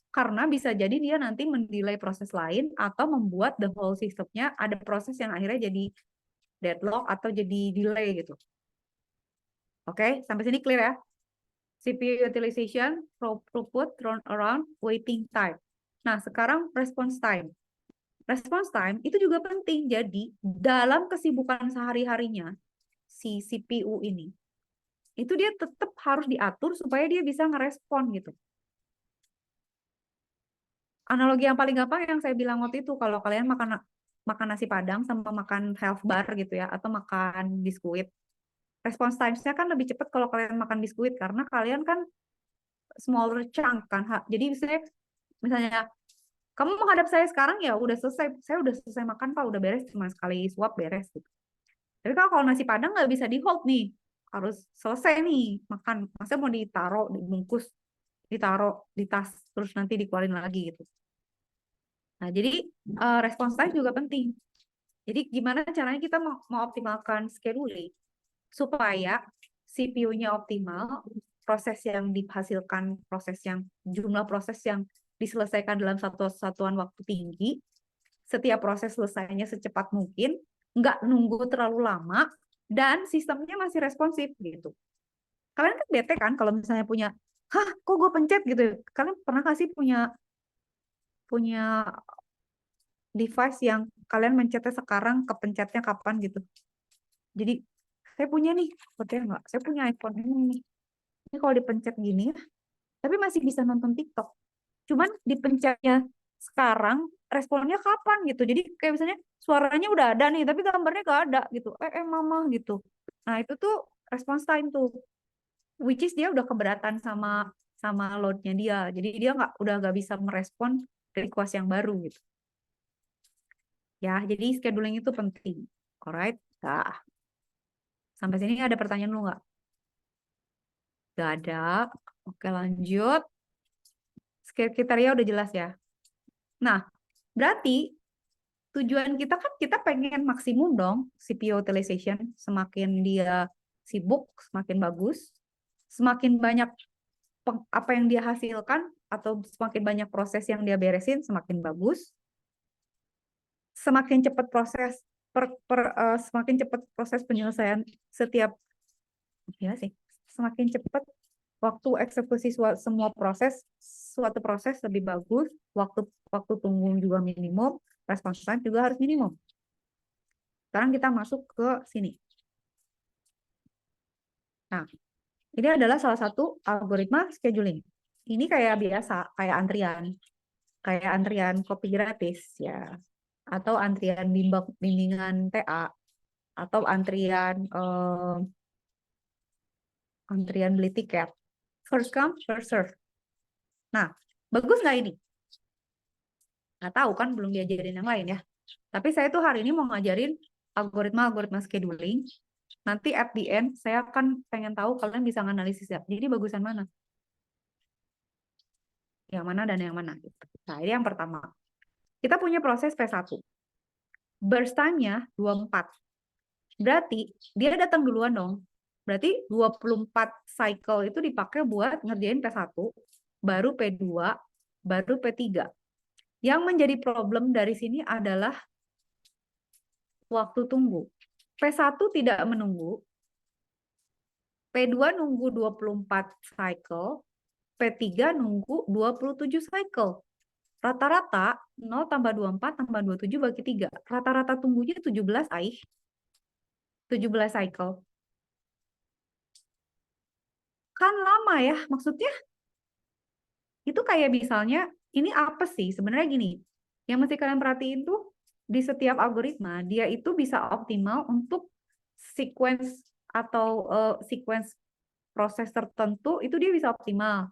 Karena bisa jadi dia nanti mendelay proses lain atau membuat the whole system-nya ada proses yang akhirnya jadi deadlock atau jadi delay gitu. Oke, sampai sini clear ya? CPU utilization, throughput, turnaround, waiting time. Nah, sekarang response time. Response time itu juga penting. Jadi, dalam kesibukan sehari-harinya, si CPU ini, itu dia tetap harus diatur supaya dia bisa ngerespon gitu. Analogi yang paling gampang yang saya bilang waktu itu, kalau kalian makan nasi padang sama makan health bar gitu ya, atau makan biskuit, response time-nya kan lebih cepat kalau kalian makan biskuit, karena kalian kan smaller chunk kan. Jadi misalnya kamu menghadap saya sekarang ya udah selesai, saya udah selesai makan Pak, udah beres, cuma sekali suap beres gitu. Tapi kalau nasi padang nggak bisa di hold nih, harus selesai nih makan. Masa mau ditaruh, dibungkus, ditaruh di tas, terus nanti dikeluarin lagi gitu. Nah, jadi response time juga penting. Jadi gimana caranya kita mau optimalkan scheduling supaya CPU-nya optimal, proses yang dihasilkan, jumlah proses yang diselesaikan dalam satu satuan waktu tinggi, setiap proses selesainya secepat mungkin, nggak nunggu terlalu lama, dan sistemnya masih responsif gitu. Kalian kan bete kan kalau misalnya punya, kok gue pencet gitu. Kalian pernah nggak sih punya device yang kalian mencetnya sekarang, kepencetnya kapan gitu. Jadi, saya punya nih, percaya nggak? Saya punya iPhone ini nih. Ini kalau dipencet gini ya, tapi masih bisa nonton TikTok. Cuman dipencetnya sekarang, responnya kapan gitu. Jadi kayak misalnya suaranya udah ada nih, tapi gambarnya nggak ada gitu. Mama gitu. Nah itu tuh response time tuh, which is dia udah keberatan sama load-nya dia. Jadi dia udah nggak bisa merespon request yang baru gitu. Ya, jadi scheduling itu penting. Alright, nah. Sampai sini ada pertanyaan lu nggak? Nggak ada. Oke, lanjut. Kriteria udah jelas ya. Nah, berarti tujuan kita kan kita pengen maksimum dong CPU utilization. Semakin dia sibuk, semakin bagus. Semakin banyak apa yang dia hasilkan atau semakin banyak proses yang dia beresin, semakin bagus. Semakin cepat proses semakin cepat proses penyelesaian setiap ya sih. Semakin cepat waktu eksekusi semua proses, suatu proses lebih bagus, waktu tunggu juga minimum, response time juga harus minimum. Sekarang kita masuk ke sini. Nah, ini adalah salah satu algoritma scheduling. Ini kayak biasa, kayak antrian kopi gratis ya, atau antrian bimbingan TA, atau antrian beli tiket. First come, first serve. Nah, bagus nggak ini? Nggak tahu kan, belum diajarin yang lain ya. Tapi saya tuh hari ini mau ngajarin algoritma scheduling. Nanti at the end, saya akan pengen tahu kalian bisa nganalisis ya. Jadi bagusan mana? Yang mana dan yang mana. Nah, ini yang pertama. Kita punya proses P1. Burst time-nya 24. Berarti dia datang duluan dong. Berarti 24 cycle itu dipakai buat ngerjain P1, baru P2, baru P3. Yang menjadi problem dari sini adalah waktu tunggu. P1 tidak menunggu, P2 nunggu 24 cycle, P3 nunggu 27 cycle. Rata-rata 0 tambah 24 tambah 27 bagi 3. Rata-rata tunggunya 17, 17 cycle. Kan lama ya, maksudnya itu kayak misalnya, ini apa sih? Sebenarnya gini, yang mesti kalian perhatiin tuh, di setiap algoritma, dia itu bisa optimal untuk sequence atau sequence proses tertentu, itu dia bisa optimal.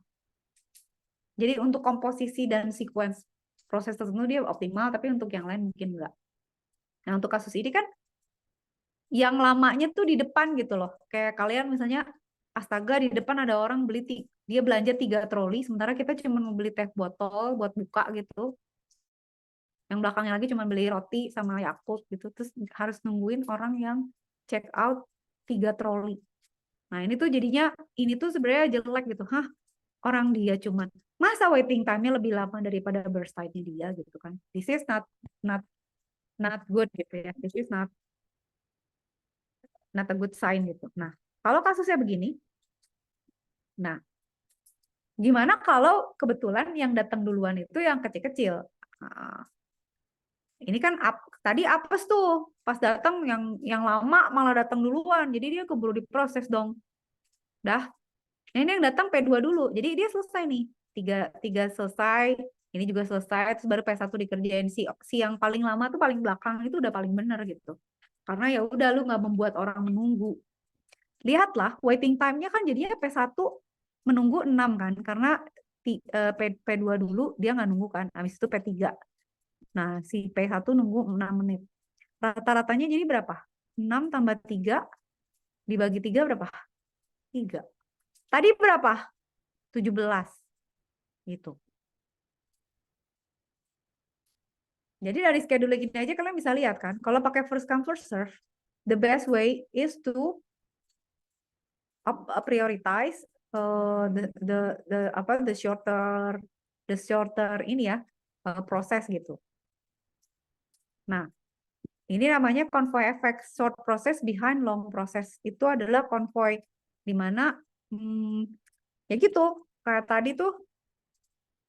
Jadi untuk komposisi dan sequence proses tertentu dia optimal, tapi untuk yang lain mungkin enggak. Nah untuk kasus ini kan, yang lamanya tuh di depan gitu loh. Kayak kalian misalnya, astaga di depan ada orang dia belanja 3 troli, sementara kita cuma mau beli teh botol buat buka gitu. Yang belakangnya lagi cuma beli roti sama Yakult gitu. Terus harus nungguin orang yang check out 3 troli. Nah, ini tuh jadinya, ini tuh sebenarnya jelek gitu. Hah, orang dia cuman, masa waiting time-nya lebih lama daripada burst time-nya dia gitu kan. This is not not good gitu ya. This is not a good sign gitu. Nah, kalau kasusnya begini, nah, gimana kalau kebetulan yang datang duluan itu yang kecil-kecil? Nah, ini kan tadi apes tuh, pas datang yang lama malah datang duluan, jadi dia keburu diproses dong. Dah, ini yang datang P2 dulu, jadi dia selesai nih, tiga selesai, ini juga selesai, terus baru P1 dikerjain. Si yang paling lama tuh paling belakang itu udah paling bener gitu, karena ya udah lu nggak membuat orang menunggu. Lihatlah waiting time-nya kan jadinya P1 menunggu 6 kan, karena P2 dulu dia nggak nunggu kan, habis itu P3. Nah, si P1 nunggu 6 menit. Rata-ratanya jadi berapa? 6 tambah 3 dibagi 3 berapa? 3. Tadi berapa? 17. Gitu. Jadi dari scheduling ini aja kalian bisa lihat kan, kalau pakai first come first serve, the best way is to prioritize the shorter ini ya, proses gitu. Nah, ini namanya convoy effect, short process behind long process. Itu adalah convoy di mana ya gitu, kayak tadi tuh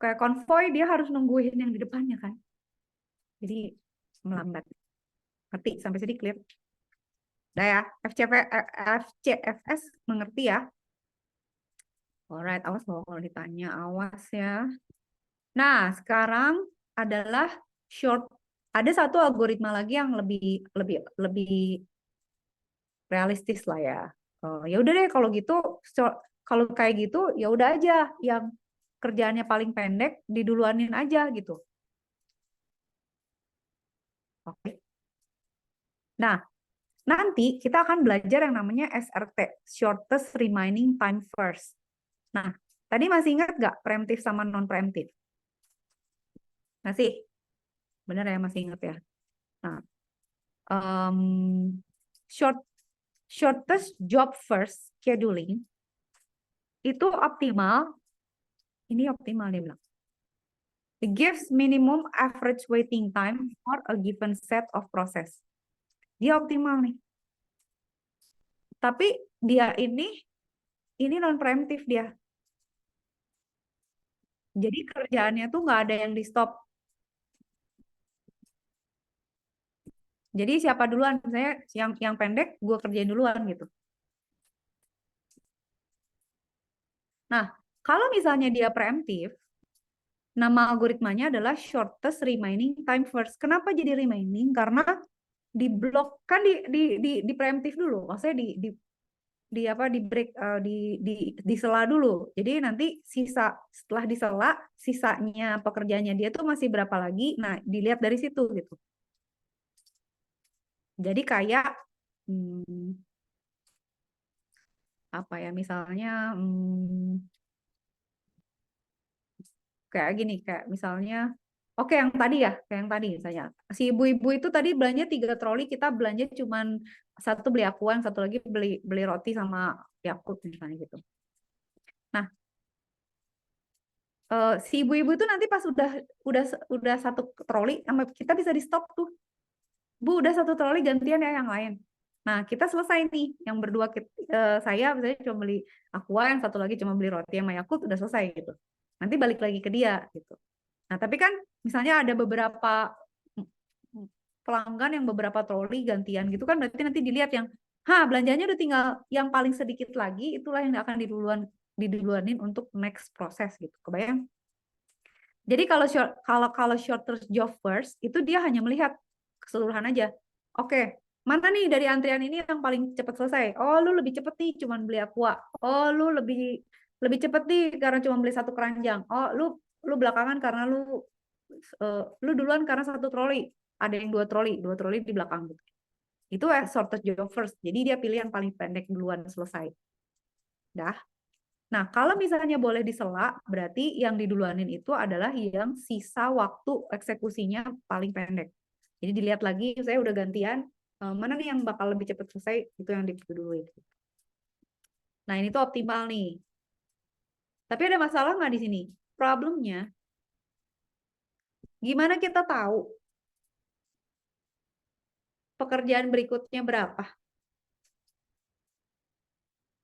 kayak konvoy dia harus nungguin yang di depannya kan. Jadi melambat. Ngerti sampai sini clear? Udah ya, FCFS mengerti ya? Alright, awas loh kalau ditanya, awas ya. Nah, sekarang adalah short. Ada satu algoritma lagi yang lebih realistis lah ya. Ya udah deh kalau gitu, kalau kayak gitu ya udah aja yang kerjaannya paling pendek diduluanin aja gitu. Oke. Nah, nanti kita akan belajar yang namanya SRT, Shortest Remaining Time First. Nah, tadi masih ingat nggak preemptif sama non-preemptif? Masih? Bener ya, masih ingat ya? Nah, shortest job first scheduling itu optimal. Ini optimal dia bilang. It gives minimum average waiting time for a given set of process. Dia optimal nih. Tapi dia ini non preemptif dia. Jadi kerjaannya tuh nggak ada yang di stop. Jadi siapa duluan, misalnya yang pendek gue kerjain duluan gitu. Nah, kalau misalnya dia preemptif, nama algoritmanya adalah shortest remaining time first. Kenapa jadi remaining? Karena di blok kan di preemptif dulu, maksudnya di apa di break di sela dulu. Jadi nanti setelah disela sisanya pekerjaannya dia tuh masih berapa lagi. Nah, dilihat dari situ gitu. Jadi kayak apa ya misalnya kayak gini, kayak misalnya oke yang tadi ya, kayak yang tadi misalnya si ibu-ibu itu tadi belanja 3 troli, kita belanja cuman satu beli aqua, satu lagi beli roti sama Yakult misalnya gitu. Nah, si ibu-ibu itu nanti pas udah satu troli sama kita bisa di stop tuh. Bu, udah satu troli gantian ya yang lain. Nah, kita selesai nih. Yang berdua saya misalnya cuma beli aqua, yang satu lagi cuma beli roti sama Yakult, udah selesai gitu. Nanti balik lagi ke dia gitu. Nah, tapi kan misalnya ada beberapa pelanggan yang beberapa troli gantian gitu kan, berarti nanti dilihat yang belanjanya udah tinggal yang paling sedikit lagi, itulah yang akan diduluanin untuk next proses gitu. Kebayang? Jadi kalau shorter job first itu dia hanya melihat keseluruhan aja. Oke, mana nih dari antrian ini yang paling cepat selesai? Oh, lu lebih cepet nih cuman beli aqua. Oh, lu lebih cepet nih karena cuma beli satu keranjang. Oh, lu belakangan karena lu duluan karena satu troli. Ada yang dua troli di belakang gitu. Itu shortest job first. Jadi dia pilih yang paling pendek duluan selesai. Dah. Nah, kalau misalnya boleh disela, berarti yang diduluanin itu adalah yang sisa waktu eksekusinya paling pendek. Jadi dilihat lagi, saya udah gantian, mana nih yang bakal lebih cepat selesai, itu yang diduluin. Nah, ini tuh optimal nih. Tapi ada masalah nggak di sini? Problemnya, gimana kita tahu pekerjaan berikutnya berapa?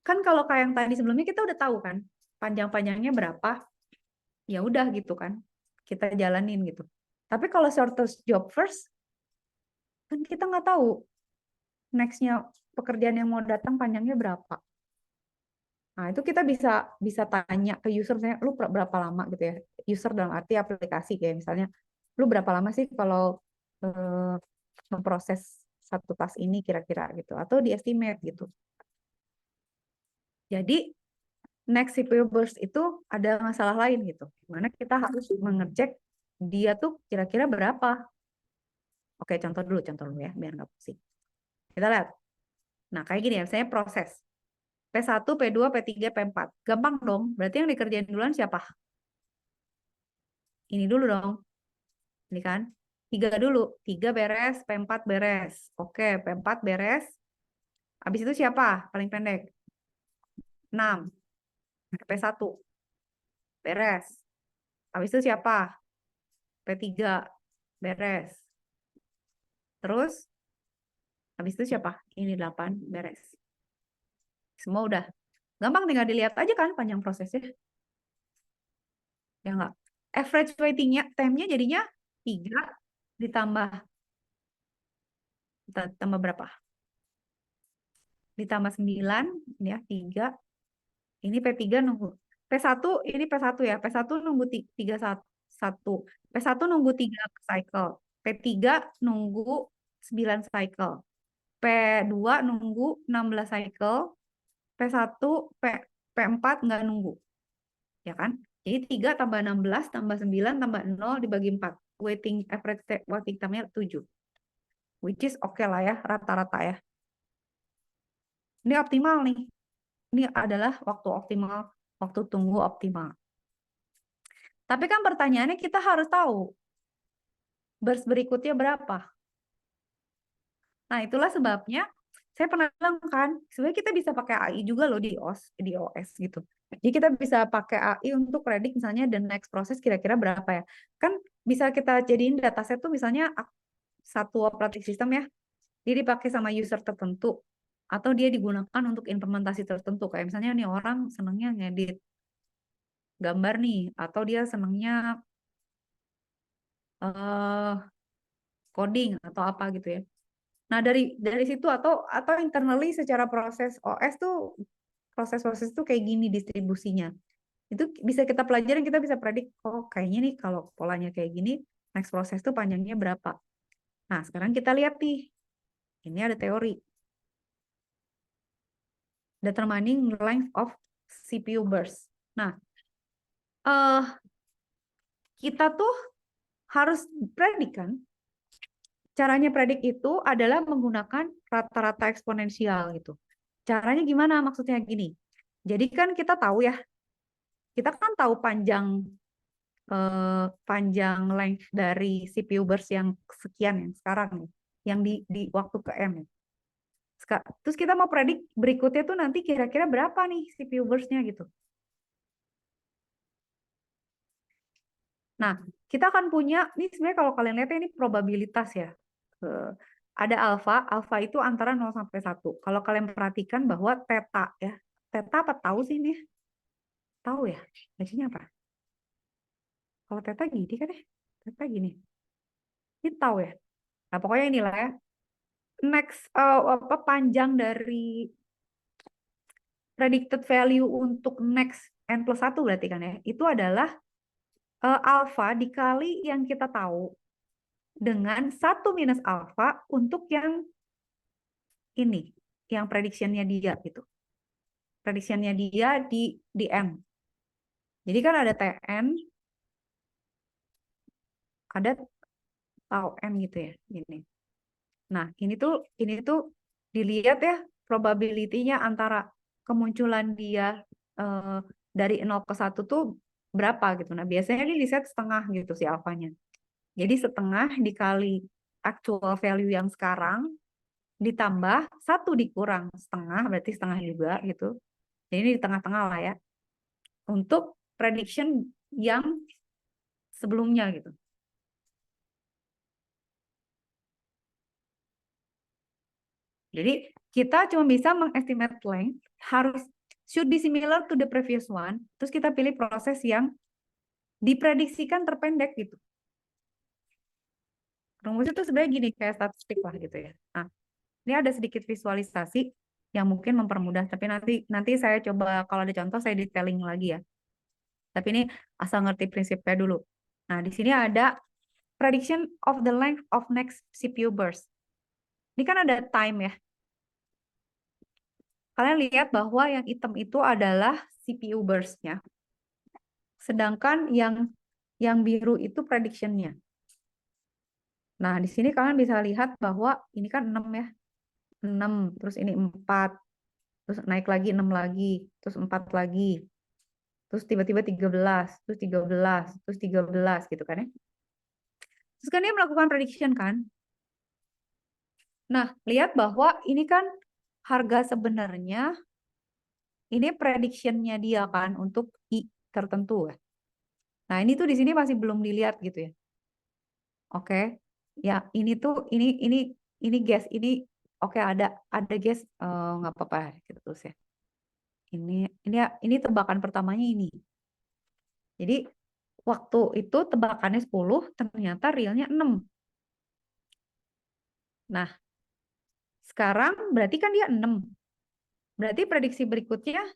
Kan kalau kayak yang tadi sebelumnya kita udah tahu kan, panjang-panjangnya berapa, ya udah gitu kan, kita jalanin gitu. Tapi kalau shortest job first, kan kita nggak tahu next-nya pekerjaan yang mau datang panjangnya berapa. Nah, itu kita bisa tanya ke user, misalnya, lu berapa lama gitu ya. User dalam arti aplikasi kayak misalnya, lu berapa lama sih kalau memproses satu task ini kira-kira gitu. Atau di estimate gitu. Jadi, next CPU burst itu ada masalah lain gitu. Dimana kita harus mengecek dia tuh kira-kira berapa. Oke, contoh dulu ya, biar nggak pusing. Kita lihat. Nah, kayak gini ya, misalnya proses. P1, P2, P3, P4. Gampang dong. Berarti yang dikerjain duluan siapa? Ini dulu dong. Ini kan. 3 dulu. 3 beres, P4 beres. Oke, P4 beres. Habis itu siapa? Paling pendek. 6. P1. Beres. Habis itu siapa? P3. Beres. Terus, habis itu siapa? Ini 8. Beres. Semua udah. Gampang tinggal dilihat aja kan panjang prosesnya. Ya enggak? Average waiting-nya, time-nya jadinya 3 ditambah berapa? Ditambah 9, ini ya 3. Ini P3 nunggu. P1 ini P1 ya. P1 nunggu 1. P1 nunggu 3 cycle. P3 nunggu 9 cycle. P2 nunggu 16 cycle. P1, P4 nggak nunggu. Ya kan? Jadi 3 tambah 16 tambah 9 tambah 0 dibagi 4. Average waiting time-nya 7. Which is oke lah ya, rata-rata ya. Ini optimal nih. Ini adalah waktu optimal, waktu tunggu optimal. Tapi kan pertanyaannya kita harus tahu burst berikutnya berapa. Nah, itulah sebabnya saya pernah bilang kan, sebenarnya kita bisa pakai AI juga loh di OS gitu. Jadi kita bisa pakai AI untuk predik misalnya the next proses kira-kira berapa ya. Kan bisa kita jadiin dataset tuh misalnya satu operating system ya. Dia dipakai sama user tertentu atau dia digunakan untuk implementasi tertentu. Kayak misalnya nih orang senangnya ngedit gambar nih atau dia senangnya coding atau apa gitu ya. Nah, dari situ atau internally secara proses OS tuh proses-proses tuh kayak gini distribusinya. Itu bisa kita pelajarin, kita bisa predik, oh kayaknya nih kalau polanya kayak gini, next proses tuh panjangnya berapa. Nah, sekarang kita lihat nih. Ini ada teori. Determining length of CPU burst. Nah, kita tuh harus predik kan. Caranya predik itu adalah menggunakan rata-rata eksponensial gitu. Caranya gimana? Maksudnya gini. Jadi kan kita tahu ya, kita kan tahu panjang length dari CPU burst yang sekian yang sekarang nih, yang di waktu ke M. Terus kita mau predik berikutnya tuh nanti kira-kira berapa nih CPU burst-nya gitu. Nah, kita akan punya, ini sebenarnya kalau kalian lihat ini probabilitas ya. Ada alfa itu antara 0 sampai 1. Kalau kalian perhatikan bahwa theta ya. Theta apa tahu sih ini? Tahu ya? Bacanya apa? Kalau theta gini kan ya? Theta gini. Ini tahu ya? Nah, pokoknya inilah ya. Next panjang dari predicted value untuk next n plus 1 berarti kan ya. Itu adalah alfa dikali yang kita tahu dengan 1 minus alfa untuk yang ini, yang prediksinya dia gitu. Prediksinya dia di n. Jadi kan ada Tn, ada tau n gitu ya, ini. Nah, ini tuh dilihat ya probability-nya antara kemunculan dia dari 0 ke 1 tuh berapa gitu. Nah, biasanya ini di set setengah gitu si alfanya. Jadi setengah dikali actual value yang sekarang ditambah 1 dikurang setengah, berarti setengah juga gitu. Jadi ini di tengah-tengah lah ya. Untuk prediction yang sebelumnya gitu. Jadi kita cuma bisa mengestimate length, should be similar to the previous one, terus kita pilih proses yang diprediksikan terpendek gitu. Rumusnya tuh sebenarnya gini, kayak statistik lah gitu ya. Nah, ini ada sedikit visualisasi yang mungkin mempermudah, tapi nanti saya coba kalau ada contoh saya detailing lagi ya. Tapi ini asal ngerti prinsipnya dulu. Nah, di sini ada prediction of the length of next CPU burst. Ini kan ada time ya. Kalian lihat bahwa yang hitam itu adalah CPU burst-nya. Sedangkan yang biru itu prediction-nya. Nah, di sini kalian bisa lihat bahwa ini kan 6 ya. 6, terus ini 4, terus naik lagi 6 lagi, terus 4 lagi. Terus tiba-tiba 13, terus 13, terus 13 gitu kan ya. Terus kan dia melakukan prediction kan. Nah, lihat bahwa ini kan harga sebenarnya, ini prediction-nya dia kan untuk I tertentu ya. Nah, ini tuh di sini masih belum dilihat gitu ya. Oke. Ya, ini tuh ini guess ini oke ada guess nggak apa-apa gitu terus ya. Ini tebakan pertamanya ini. Jadi waktu itu tebakannya 10, ternyata realnya 6. Nah, sekarang berarti kan dia 6. Berarti prediksi berikutnya,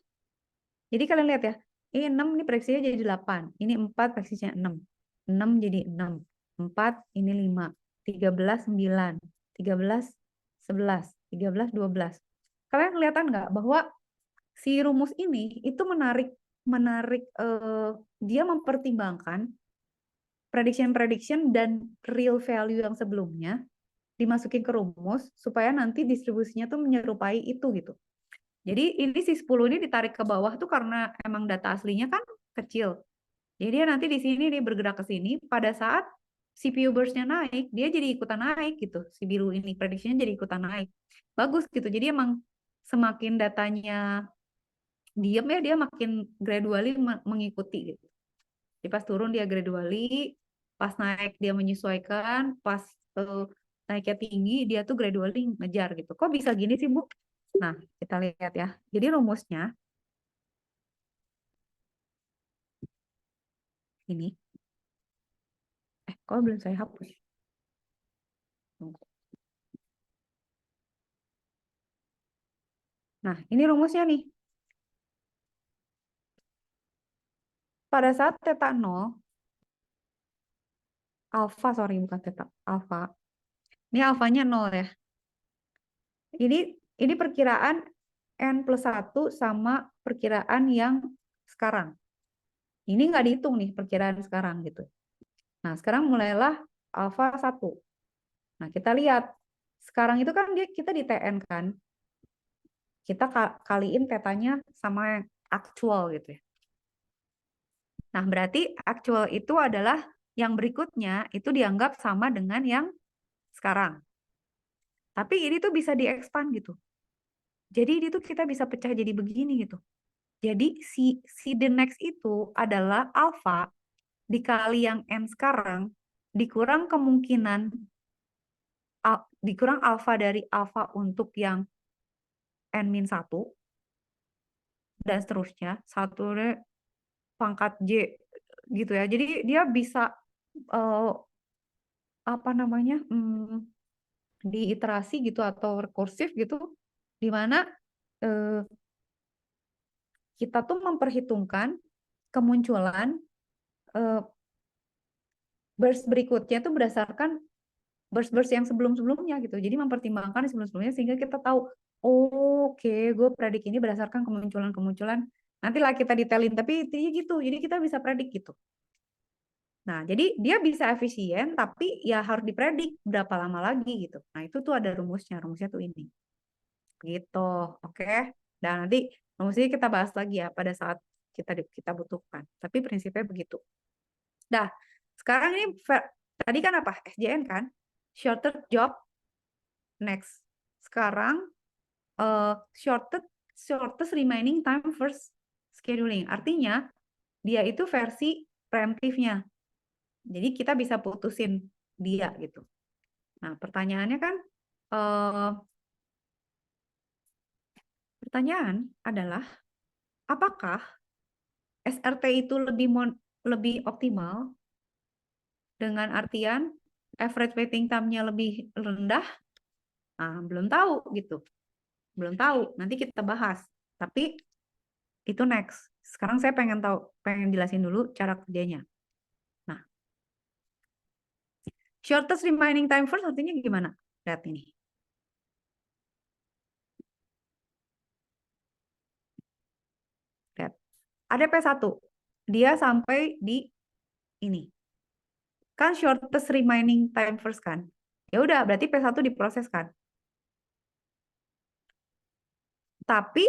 jadi kalian lihat ya, ini 6, ini prediksinya jadi 8. Ini 4, prediksinya 6. 6 jadi 6. 4, ini 5. 13, 9. 13, 11. 13, 12. Kalian kelihatan nggak bahwa si rumus ini itu menarik dia mempertimbangkan prediction dan real value yang sebelumnya dimasukin ke rumus supaya nanti distribusinya tuh menyerupai itu gitu. Jadi ini si 10 ini ditarik ke bawah tuh karena emang data aslinya kan kecil. Jadi dia nanti di sini dia bergerak ke sini, pada saat CPU burst-nya naik, dia jadi ikutan naik gitu. Si biru ini prediksinya jadi ikutan naik. Bagus gitu. Jadi emang semakin datanya diem ya, dia makin gradually mengikuti gitu. Jadi pas turun dia gradually, pas naik dia menyesuaikan, pas naiknya tinggi dia tuh gradually ngejar gitu. Kok bisa gini sih, Bu? Nah, kita lihat ya. Jadi rumusnya ini. Kok belum saya hapus? Nah, ini rumusnya nih. Pada saat theta 0, alpha, sorry bukan theta, alpha. Ini alfanya 0 ya. Ini perkiraan N+1 sama perkiraan yang sekarang. Ini nggak dihitung nih perkiraan sekarang gitu. Nah, sekarang mulailah alpha 1. Nah, kita lihat. Sekarang itu kan kita di TN kan. Kita kaliin tetanya sama yang actual gitu ya. Nah, berarti actual itu adalah yang berikutnya itu dianggap sama dengan yang sekarang. Tapi ini tuh bisa di-expand gitu. Jadi ini tuh kita bisa pecah jadi begini gitu. Jadi si the next itu adalah alpha dikali yang N sekarang dikurang kemungkinan dikurang alpha dari alpha untuk yang N-1 dan seterusnya. Satunya pangkat J gitu ya. Jadi dia bisa apa namanya diiterasi gitu atau rekursif gitu, di mana kita tuh memperhitungkan kemunculan burst berikutnya itu berdasarkan burst-burst yang sebelum-sebelumnya gitu. Jadi mempertimbangkan sebelum-sebelumnya sehingga kita tahu, oke, gue predik ini berdasarkan kemunculan-kemunculan. Nantilah kita detailin, tapi intinya gitu. Jadi kita bisa predik gitu. Nah, jadi dia bisa efisien, tapi ya harus dipredik berapa lama lagi gitu. Nah, itu tuh ada rumusnya. Rumusnya tuh ini. Gitu, oke. Dan nanti Maksudnya kita bahas lagi ya pada saat kita butuhkan. Tapi prinsipnya begitu. Dah, sekarang ini tadi kan apa? SJN kan? Shorter job next. Sekarang shortest remaining time first scheduling. Artinya dia itu versi preemptifnya. Jadi kita bisa putusin dia gitu. Nah, pertanyaannya kan pertanyaan adalah apakah SRT itu lebih optimal dengan artian average waiting time-nya lebih rendah? Nah, belum tahu gitu. Belum tahu, nanti kita bahas. Tapi itu next. Sekarang saya pengen jelasin dulu cara kerjanya. Nah, shortest remaining time first artinya gimana? Lihat ini. Lihat. Ada P1. Dia sampai di ini. Kan shortest remaining time first kan? Ya udah, berarti P1 diproses kan? Tapi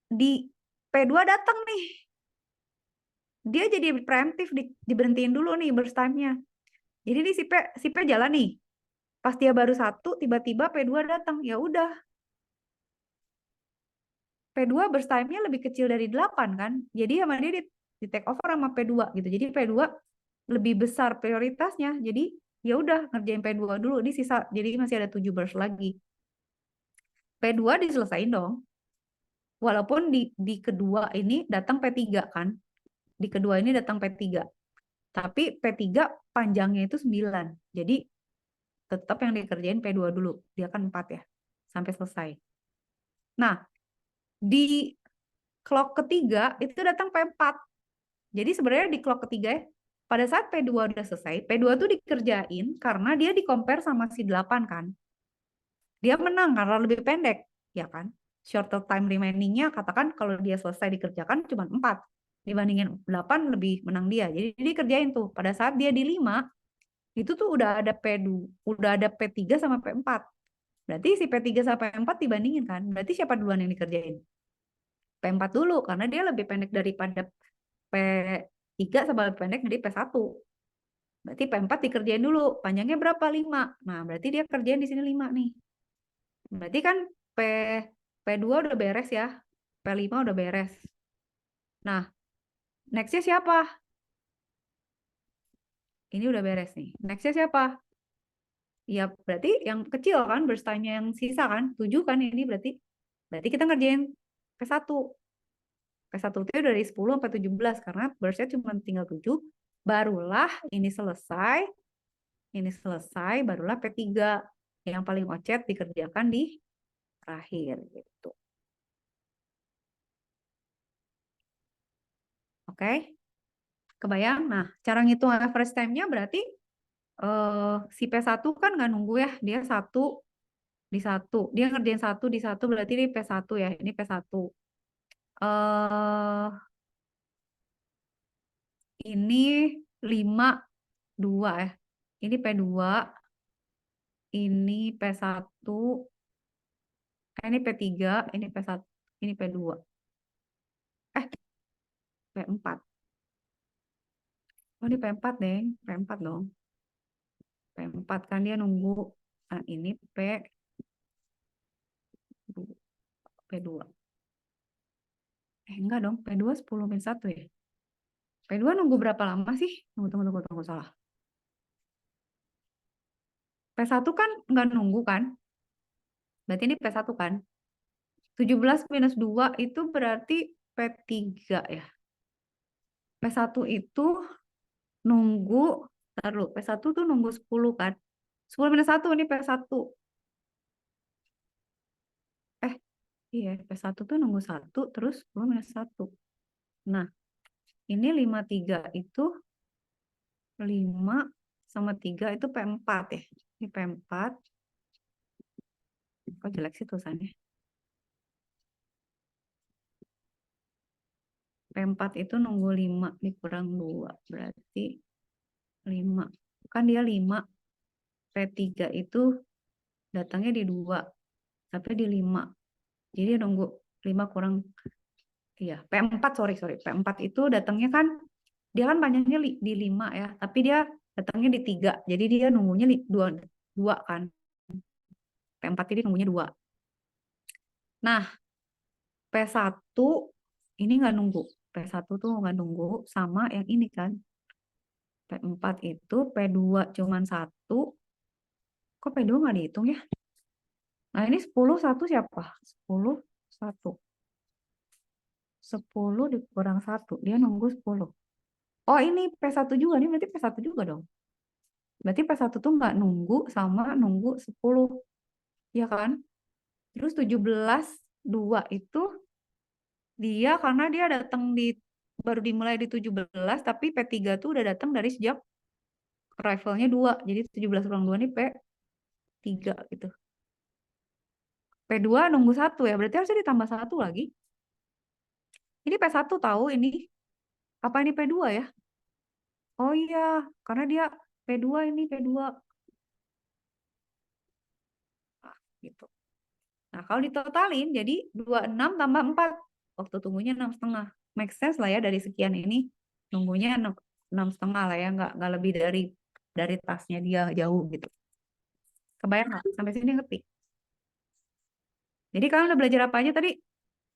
di P2 datang nih. Dia jadi preemptif, diberhentiin dulu nih burst time-nya. Jadi ini si P jalan nih. Pas dia baru 1, tiba-tiba P2 datang. Ya udah. P2 burst time-nya lebih kecil dari 8 kan. Jadi sama dia di take over sama P2 gitu. Jadi P2 lebih besar prioritasnya. Jadi ya udah ngerjain P2 dulu. Ini sisa, jadi masih ada 7 burst lagi. P2 diselesain dong. Walaupun di kedua ini datang P3 kan. Di kedua ini datang P3. Tapi P3 panjangnya itu 9. Jadi tetap yang dikerjain P2 dulu. Dia kan 4 ya. Sampai selesai. Nah, di clock ketiga itu datang P4. Jadi sebenarnya di clock ketiga ya, pada saat P2 udah selesai, P2 tuh dikerjain karena dia di-compare sama si 8 kan. Dia menang karena lebih pendek, ya kan? Shorter time remaining-nya katakan kalau dia selesai dikerjakan cuma 4. Dibandingin 8 lebih menang dia. Jadi dikerjain tuh. Pada saat dia di 5, itu tuh udah ada P2, udah ada P3 sama P4. Berarti si P3 sama P4 dibandingin kan? Berarti siapa duluan yang dikerjain? P4 dulu, karena dia lebih pendek daripada P3 sama lebih pendek dari P1. Berarti P4 dikerjain dulu. Panjangnya berapa? 5. Nah, berarti dia kerjain di sini 5 nih. Berarti kan P2 udah beres ya. P5 udah beres. Nah, next-nya siapa? Ini udah beres nih. Next-nya siapa? Ya, berarti yang kecil kan, burst time-nya yang sisa kan, 7 kan ini berarti. Berarti kita ngerjain P1. P1 itu dari 10 sampai 17 karena burst-nya cuma tinggal 7. Barulah ini selesai, barulah P3 yang paling ocet dikerjakan di terakhir gitu. Oke? Kebayang? Nah, cara ngitung average time-nya berarti si P1 kan nggak nunggu ya, dia 1 di 1. Dia ngerjain 1 di 1 berarti ini P1 ya, ini P1. Ini 5, 2 ya. Ini P2, ini P1, ini P3, ini P1, ini P2. P4. Oh, ini P4, deng. P4 dong. P4 kan dia nunggu. Nah, ini P2. Enggak dong. P2 10 min 1 ya. P2 nunggu berapa lama sih? Tunggu, salah. P1 kan nggak nunggu kan? Berarti ini P1 kan? 17 minus 2 itu berarti P3 ya. P1 itu nunggu, taruh, P1 tuh nunggu 10 kan? 10 minus 1 ini P1. Iya, P1 tuh nunggu 1, terus 10 minus 1. Nah, ini 53 itu 5 sama 3 itu P4 ya. Ini P4. Kok jelek sih tulisannya? P4 itu nunggu 5 dikurang 2. Berarti 5. Kan dia 5. P3 itu datangnya di 2. Sampai di 5. Jadi dia nunggu 5 kurang, iya, P4, sorry, P4 itu datangnya kan, dia kan panjangnya di 5 ya, tapi dia datangnya di 3, jadi dia nunggunya 2 kan, P4 ini nunggunya 2. Nah, P1 ini nggak nunggu, P1 tuh nggak nunggu, sama yang ini kan, P4 itu, P2 cuman 1, kok P2 nggak dihitung ya? Nah, ini 10, 1 siapa? 10, 1. 10 dikurang 1, dia nunggu 10. Oh, ini P1 juga, ini berarti P1 juga dong. Berarti P1 tuh nggak nunggu sama nunggu 10, ya kan? Terus 17, 2 itu dia karena dia datang baru dimulai di 17, tapi P3 tuh udah datang dari sejak arrivalnya 2. Jadi 17 kurang 2 ini P3 gitu. P2 nunggu 1 ya, berarti harusnya ditambah 1 lagi. Ini P1 tahu ini. Apa ini P2 ya? Oh iya, karena dia P2 ini P2. Nah, gitu. Nah, kalau ditotalin jadi 26 tambah 4. Waktu tunggunya 6,5. Make sense lah ya, dari sekian ini nunggunya 6,5 lah ya, nggak lebih dari tasnya dia jauh gitu. Kebayang nggak? Sampai sini ngerti? Jadi kalian udah belajar apa aja tadi?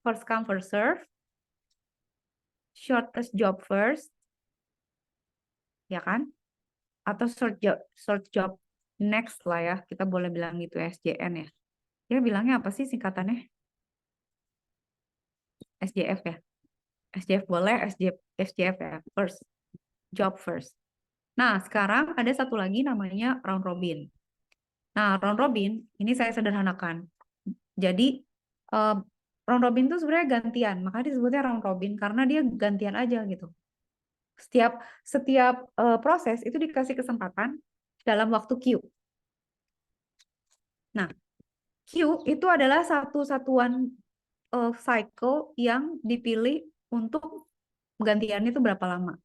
First come, first serve. Shortest job first. Ya kan? Atau short job next lah ya. Kita boleh bilang gitu SJN ya. Dia bilangnya apa sih singkatannya? SJF ya. SJF boleh, SJF ya. First. Job first. Nah, sekarang ada satu lagi namanya round robin. Nah, round robin ini saya sederhanakan. Jadi, round robin itu sebenarnya gantian. Makanya disebutnya round robin karena dia gantian aja gitu. Setiap proses itu dikasih kesempatan dalam waktu Q. Nah, Q itu adalah satu satuan cycle yang dipilih untuk gantiannya itu berapa lama.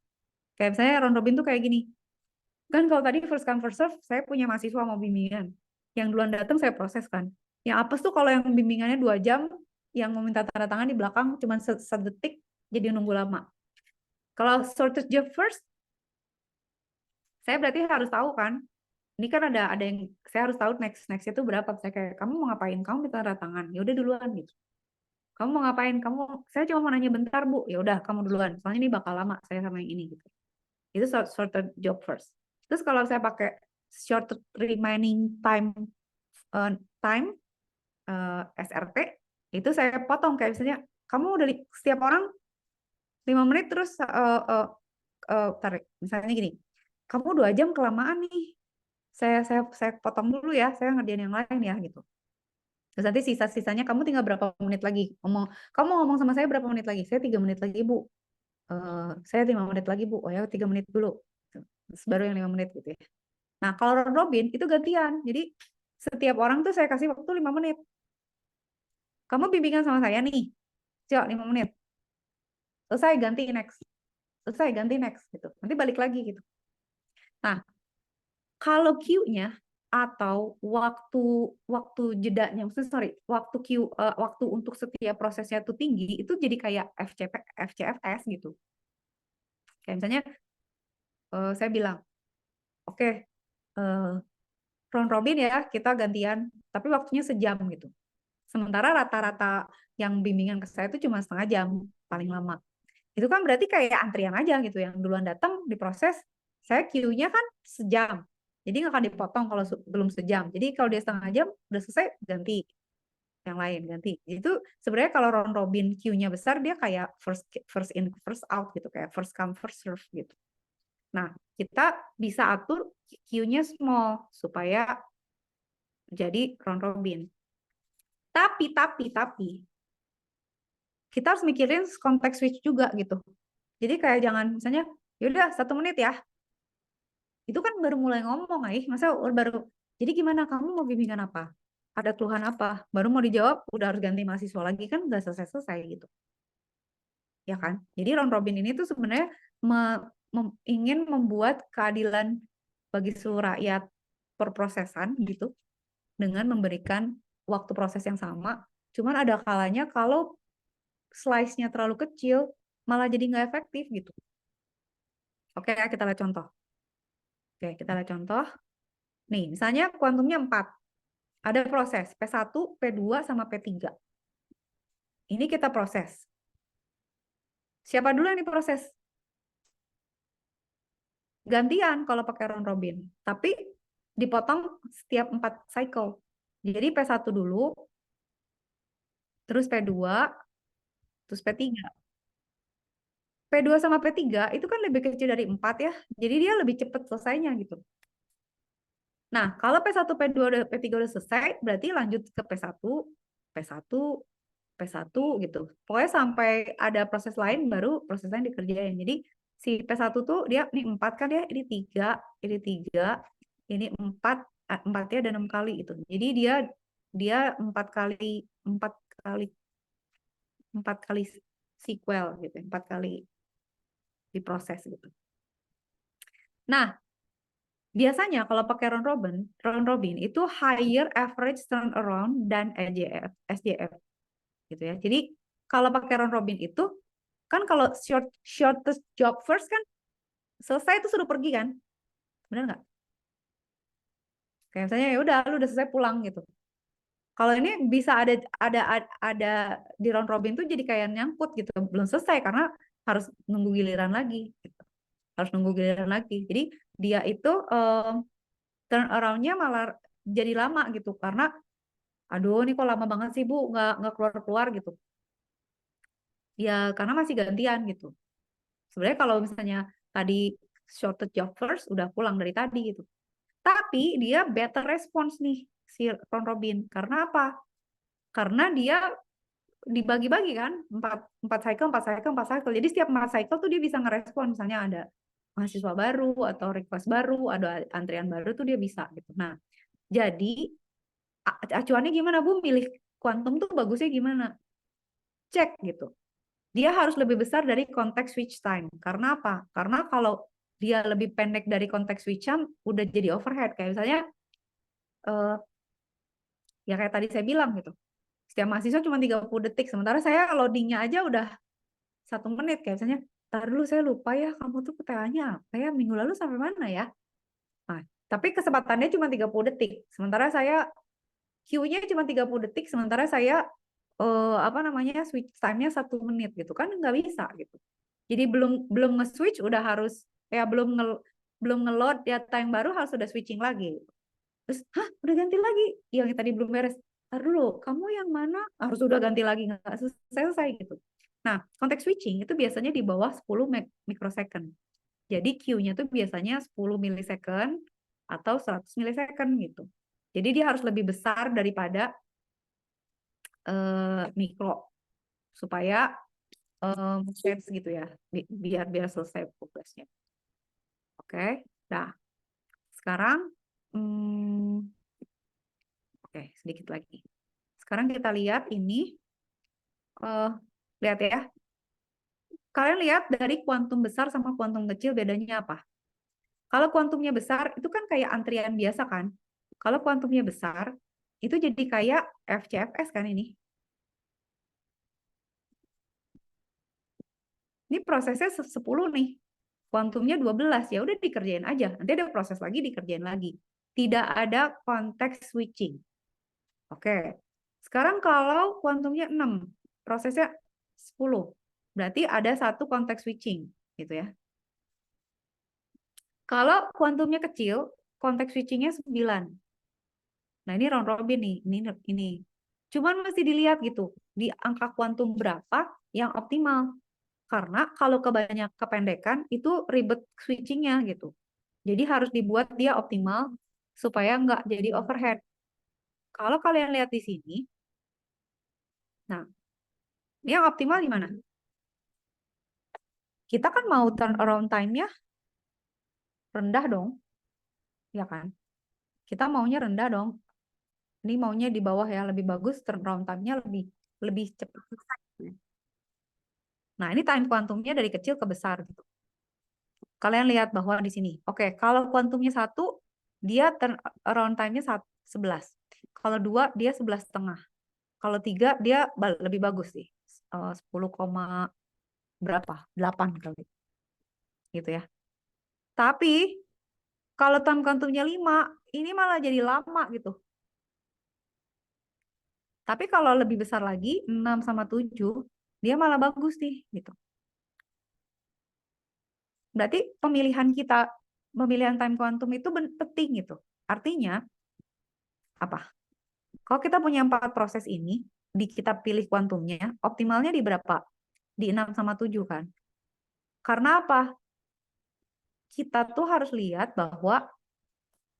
Kayak misalnya round robin tuh kayak gini. Kan kalau tadi first come first serve, saya punya mahasiswa mau bimbingan. Yang duluan datang saya proses kan. Yang apes tuh kalau yang bimbingannya 2 jam, yang mau minta tanda tangan di belakang cuma sedetik, jadi nunggu lama. Kalau shortest job first, saya berarti harus tahu kan. Ini kan ada yang saya harus tahu next itu berapa. Saya kayak, kamu mau ngapain? Kamu minta tanda tangan. Ya udah duluan gitu. Kamu mau ngapain? Saya cuma mau nanya bentar Bu. Ya udah kamu duluan. Soalnya ini bakal lama saya sama yang ini gitu. Itu shortest job first. Terus kalau saya pakai short remaining time SRT itu saya potong kayak misalnya kamu dari setiap orang 5 menit terus tarik misalnya gini, kamu 2 jam kelamaan nih, saya potong dulu ya, saya ngerjain yang lain ya gitu. Terus nanti sisa-sisanya kamu tinggal berapa menit lagi kamu ngomong sama saya berapa menit lagi, saya 3 menit lagi Bu. Saya 5 menit lagi Bu. Oh ya 3 menit dulu. Terus baru yang 5 menit gitu ya. Nah, kalau round robin itu gantian. Jadi setiap orang tuh saya kasih waktu 5 menit. Kamu bimbingan sama saya nih. Cok, 5 menit. Selesai ganti next. Selesai ganti next gitu. Nanti balik lagi gitu. Nah, kalau Q-nya atau waktu jedanya, maksudnya waktu untuk setiap prosesnya tuh tinggi, itu jadi kayak FCFS gitu. Kayak misalnya saya bilang, oke, round robin ya, kita gantian, tapi waktunya sejam gitu. Sementara rata-rata yang bimbingan ke saya itu cuma setengah jam paling lama. Itu kan berarti kayak antrian aja gitu, yang duluan datang diproses, saya queue-nya kan sejam. Jadi nggak akan dipotong kalau belum sejam. Jadi kalau dia setengah jam udah selesai ganti yang lain ganti. Itu sebenarnya kalau round robin queue-nya besar dia kayak first in first out gitu, kayak first come first serve gitu. Nah, kita bisa atur queue-nya small supaya jadi round robin. Tapi kita harus mikirin konteks switch juga gitu. Jadi kayak jangan misalnya, yaudah 1 menit ya. Itu kan baru mulai ngomong, masa baru. Jadi gimana kamu mau bimbingan apa? Ada keluhan apa? Baru mau dijawab, udah harus ganti mahasiswa lagi kan nggak selesai-selesai gitu. Ya kan? Jadi round robin ini tuh sebenarnya ingin membuat keadilan bagi seluruh rakyat perprosesan gitu dengan memberikan waktu proses yang sama Cuman ada kalanya kalau slice-nya terlalu kecil, malah jadi nggak efektif gitu. Oke, kita lihat contoh. Oke, kita lihat contoh. Nih, misalnya kuantumnya 4. Ada proses P1, P2, sama P3. Ini kita proses. Siapa dulu yang diproses? Gantian kalau pakai round robin. Tapi dipotong setiap 4 cycle. Jadi P1 dulu, terus P2, terus P3. P2 sama P3 itu kan lebih kecil dari 4 ya. Jadi dia lebih cepat selesainya gitu. Nah, kalau P1, P2, P3 udah selesai, berarti lanjut ke P1, P1, P1 gitu. Pokoknya sampai ada proses lain baru proses lain dikerjain. Jadi si P1 tuh dia ini 4 kan ya, ini 3, ini 3, ini 4, 4-nya ada 6 kali itu. Jadi dia 4 kali 4 kali 4 kali sequel gitu, 4 kali diproses gitu. Nah, biasanya kalau pakai round robin itu higher average turnaround dan SJF gitu ya. Jadi kalau pakai round robin itu kan kalau shortest job first kan selesai itu suruh pergi kan, benar nggak? Kayak misalnya ya udah lu udah selesai pulang gitu. Kalau ini bisa ada di round robin tuh jadi kayak nyangkut gitu, belum selesai karena harus nunggu giliran lagi. Gitu. Harus nunggu giliran lagi. Jadi dia itu turn around-nya malah jadi lama gitu karena aduh ini kok lama banget sih Bu nggak keluar gitu. Ya karena masih gantian gitu. Sebenarnya kalau misalnya tadi shorted job first udah pulang dari tadi gitu. Tapi dia better response nih si round robin. Karena apa? Karena dia dibagi-bagi kan empat cycle, 4 cycle, 4 cycle. Jadi setiap 4 cycle tuh dia bisa ngerespon misalnya ada mahasiswa baru atau request baru, ada antrian baru tuh dia bisa gitu. Nah, jadi acuannya gimana Bu? Milih kuantum tuh bagusnya gimana? Cek gitu. Dia harus lebih besar dari konteks switch time. Karena apa? Karena kalau dia lebih pendek dari konteks switch time, udah jadi overhead. Kayak misalnya, ya kayak tadi saya bilang gitu. Setiap mahasiswa cuma 30 detik. Sementara saya loadingnya aja udah 1 menit. Kayak misalnya, ntar dulu saya lupa ya, kamu tuh TA-nya apa ya? Minggu lalu sampai mana ya? Nah, tapi kesempatannya cuma 30 detik. Sementara saya Q-nya cuma 30 detik. Sementara saya apa namanya switch time-nya 1 menit gitu kan nggak bisa gitu. Jadi belum nge-switch udah harus ya belum nge-load data yang baru harus udah switching lagi. Terus, hah udah ganti lagi yang tadi belum beres. Ntar dulu, kamu yang mana harus udah ganti lagi nggak selesai gitu. Nah, konteks switching itu biasanya di bawah 10 microsecond. Jadi Q-nya tuh biasanya 10 millisecond atau 100 millisecond gitu. Jadi dia harus lebih besar daripada mikro supaya sense gitu ya biar selesai tugasnya. Oke, nah sekarang oke sedikit lagi. Sekarang kita lihat ini, lihat ya. Kalian lihat dari kuantum besar sama kuantum kecil bedanya apa? Kalau kuantumnya besar itu kan kayak antrian biasa kan. Kalau kuantumnya besar itu jadi kayak FCFS kan ini. Ini prosesnya 10 nih. Kuantumnya 12, ya udah dikerjain aja. Nanti ada proses lagi, dikerjain lagi. Tidak ada konteks switching. Oke. Sekarang kalau kuantumnya 6, prosesnya 10. Berarti ada satu konteks switching, gitu ya. Kalau kuantumnya kecil, konteks switchingnya 9. Nah, ini round robin nih. Ini. Cuman mesti dilihat gitu. Di angka kuantum berapa yang optimal. Karena kalau kebanyak kependekan itu ribet switchingnya gitu. Jadi harus dibuat dia optimal supaya nggak jadi overhead. Kalau kalian lihat di sini, nah ini yang optimal di mana? Kita kan mau turnaround time-nya rendah dong, ya kan? Kita maunya rendah dong. Ini maunya di bawah ya, lebih bagus turnaround time-nya lebih cepat. Nah ini time kuantumnya dari kecil ke besar gitu. Kalian lihat bahwa di sini, oke, kalau kuantumnya 1, dia turnaround time-nya 11. Kalau 2, dia 11,5. Kalau 3 dia lebih bagus sih. 10, berapa? 8 kali gitu ya. Tapi kalau time quantumnya 5, ini malah jadi lama gitu. Tapi kalau lebih besar lagi, 6 sama 7, dia malah bagus nih gitu. Berarti pemilihan time quantum itu penting gitu. Artinya apa? Kalau kita punya 4 proses ini, kita pilih kuantumnya, optimalnya di berapa? Di 6 sama 7 kan. Karena apa? Kita tuh harus lihat bahwa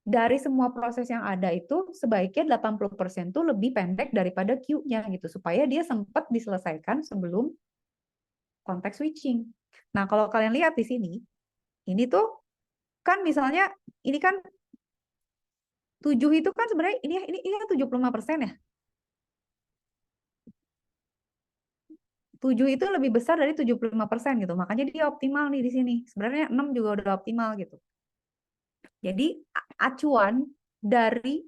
dari semua proses yang ada itu sebaiknya 80% tuh lebih pendek daripada Q-nya gitu supaya dia sempat diselesaikan sebelum konteks switching. Nah, kalau kalian lihat di sini, ini tuh kan misalnya ini kan 7 itu kan sebenarnya ini kan 75% ya. 7 itu lebih besar dari 75% gitu. Makanya dia optimal nih di sini. Sebenarnya 6 juga udah optimal gitu. Jadi acuan dari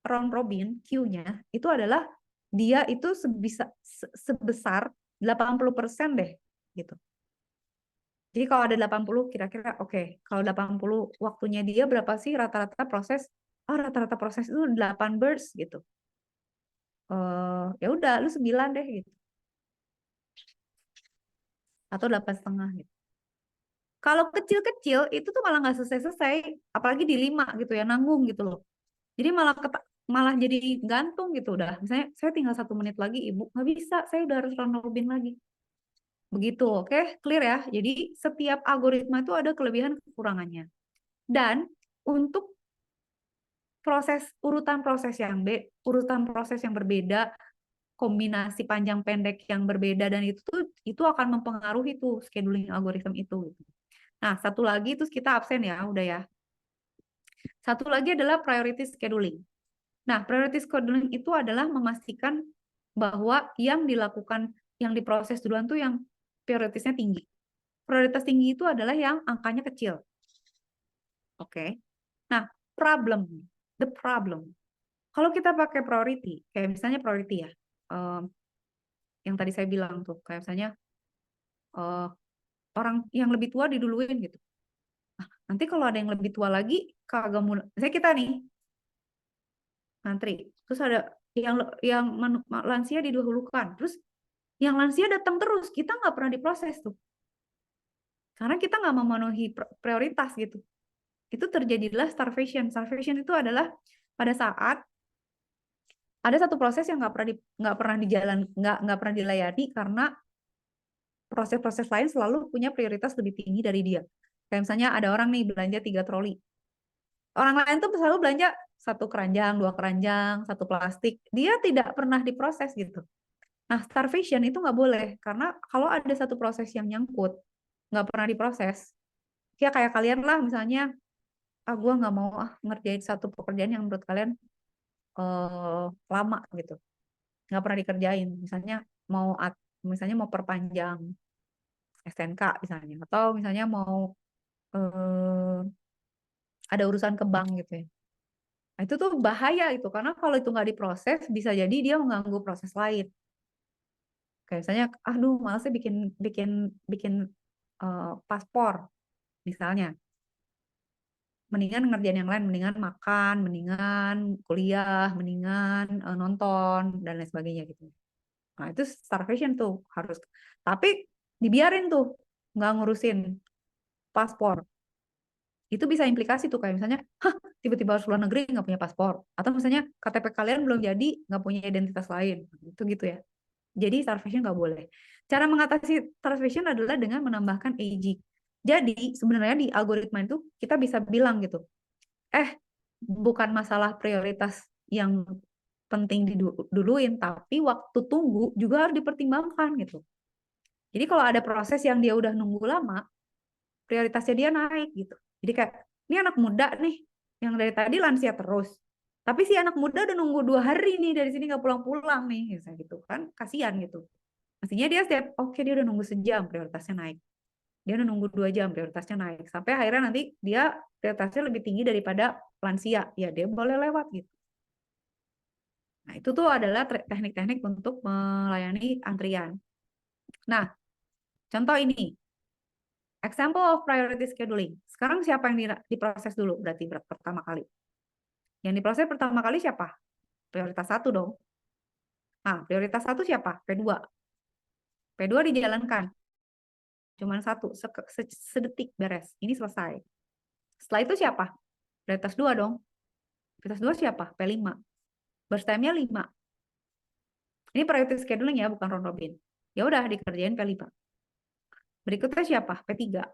round robin Q-nya itu adalah dia itu sebesar 80% deh gitu. Jadi kalau ada 80 kira-kira oke. Kalau 80 waktunya dia berapa sih rata-rata proses? Oh, rata-rata proses itu 8 bursts gitu. Ya udah lu 9 deh gitu. Atau 8,5 gitu. Kalau kecil-kecil itu tuh malah nggak selesai-selesai, apalagi di 5 gitu ya, nanggung gitu loh. Jadi malah jadi gantung gitu udah. Misalnya saya tinggal 1 menit lagi, ibu nggak bisa, saya udah harus round robin lagi. Begitu, oke, clear ya. Jadi setiap algoritma itu ada kelebihan kekurangannya. Dan untuk urutan proses yang berbeda, kombinasi panjang pendek yang berbeda dan itu akan mempengaruhi tuh scheduling algoritma itu gitu. Nah, satu lagi terus kita absen ya, udah ya. Satu lagi adalah priority scheduling. Nah, priority scheduling itu adalah memastikan bahwa yang diproses duluan tuh yang prioritasnya tinggi. Prioritas tinggi itu adalah yang angkanya kecil. Oke. Nah, the problem. Kalau kita pakai priority, kayak misalnya priority ya, yang tadi saya bilang tuh, kayak misalnya orang yang lebih tua diduluin gitu. Nanti kalau ada yang lebih tua lagi, kagak mau, misalnya kita nih, ngantri, terus ada yang lansia didahulukan, terus yang lansia datang terus, kita nggak pernah diproses tuh, karena kita nggak memenuhi prioritas gitu. Itu terjadilah starvation. Starvation itu adalah pada saat ada satu proses yang nggak pernah dilayani karena proses-proses lain selalu punya prioritas lebih tinggi dari dia. Kayak misalnya ada orang nih belanja 3 troli. Orang lain tuh selalu belanja 1 keranjang, 2 keranjang, 1 plastik. Dia tidak pernah diproses gitu. Nah, starvation itu nggak boleh. Karena kalau ada satu proses yang nyangkut, nggak pernah diproses. Ya kayak kalian lah misalnya, gue nggak mau ngerjain satu pekerjaan yang menurut kalian lama gitu. Nggak pernah dikerjain. Misalnya mau perpanjang STNK misalnya. Atau misalnya mau ada urusan ke bank gitu ya. Nah, itu tuh bahaya itu karena kalau itu nggak diproses bisa jadi dia mengganggu proses lain. Kayak misalnya, aduh malasnya bikin bikin bikin paspor misalnya. Mendingan ngerjain yang lain, mendingan makan, mendingan kuliah, mendingan nonton dan lain sebagainya gitu. Nah, itu starvation tuh harus. Tapi dibiarin tuh nggak ngurusin paspor. Itu bisa implikasi tuh kayak misalnya, tiba-tiba harus luar negeri nggak punya paspor, atau misalnya KTP kalian belum jadi nggak punya identitas lain, itu gitu ya. Jadi starvation nggak boleh. Cara mengatasi starvation adalah dengan menambahkan aging. Jadi sebenarnya di algoritma itu kita bisa bilang gitu, bukan masalah prioritas yang penting diduluin, tapi waktu tunggu juga harus dipertimbangkan gitu. Jadi kalau ada proses yang dia udah nunggu lama, prioritasnya dia naik gitu. Jadi kayak, ini anak muda nih, yang dari tadi lansia terus. Tapi si anak muda udah nunggu 2 hari nih, dari sini nggak pulang-pulang nih, gitu kan, kasihan gitu. Mestinya dia dia udah nunggu sejam, prioritasnya naik. Dia udah nunggu 2 jam, prioritasnya naik. Sampai akhirnya nanti dia prioritasnya lebih tinggi daripada lansia, ya dia boleh lewat gitu. Nah, itu tuh adalah teknik-teknik untuk melayani antrian. Nah, contoh ini, example of priority scheduling. Sekarang siapa yang diproses dulu berarti pertama kali? Yang diproses pertama kali siapa? Prioritas 1 dong. Nah, prioritas 1 siapa? P2. P2 dijalankan. Cuman 1, sedetik beres. Ini selesai. Setelah itu siapa? Prioritas 2 dong. Prioritas 2 siapa? P5. Burst time-nya 5. Ini priority scheduling ya, bukan round robin. Ya udah dikerjain P5. Berikutnya siapa? P3.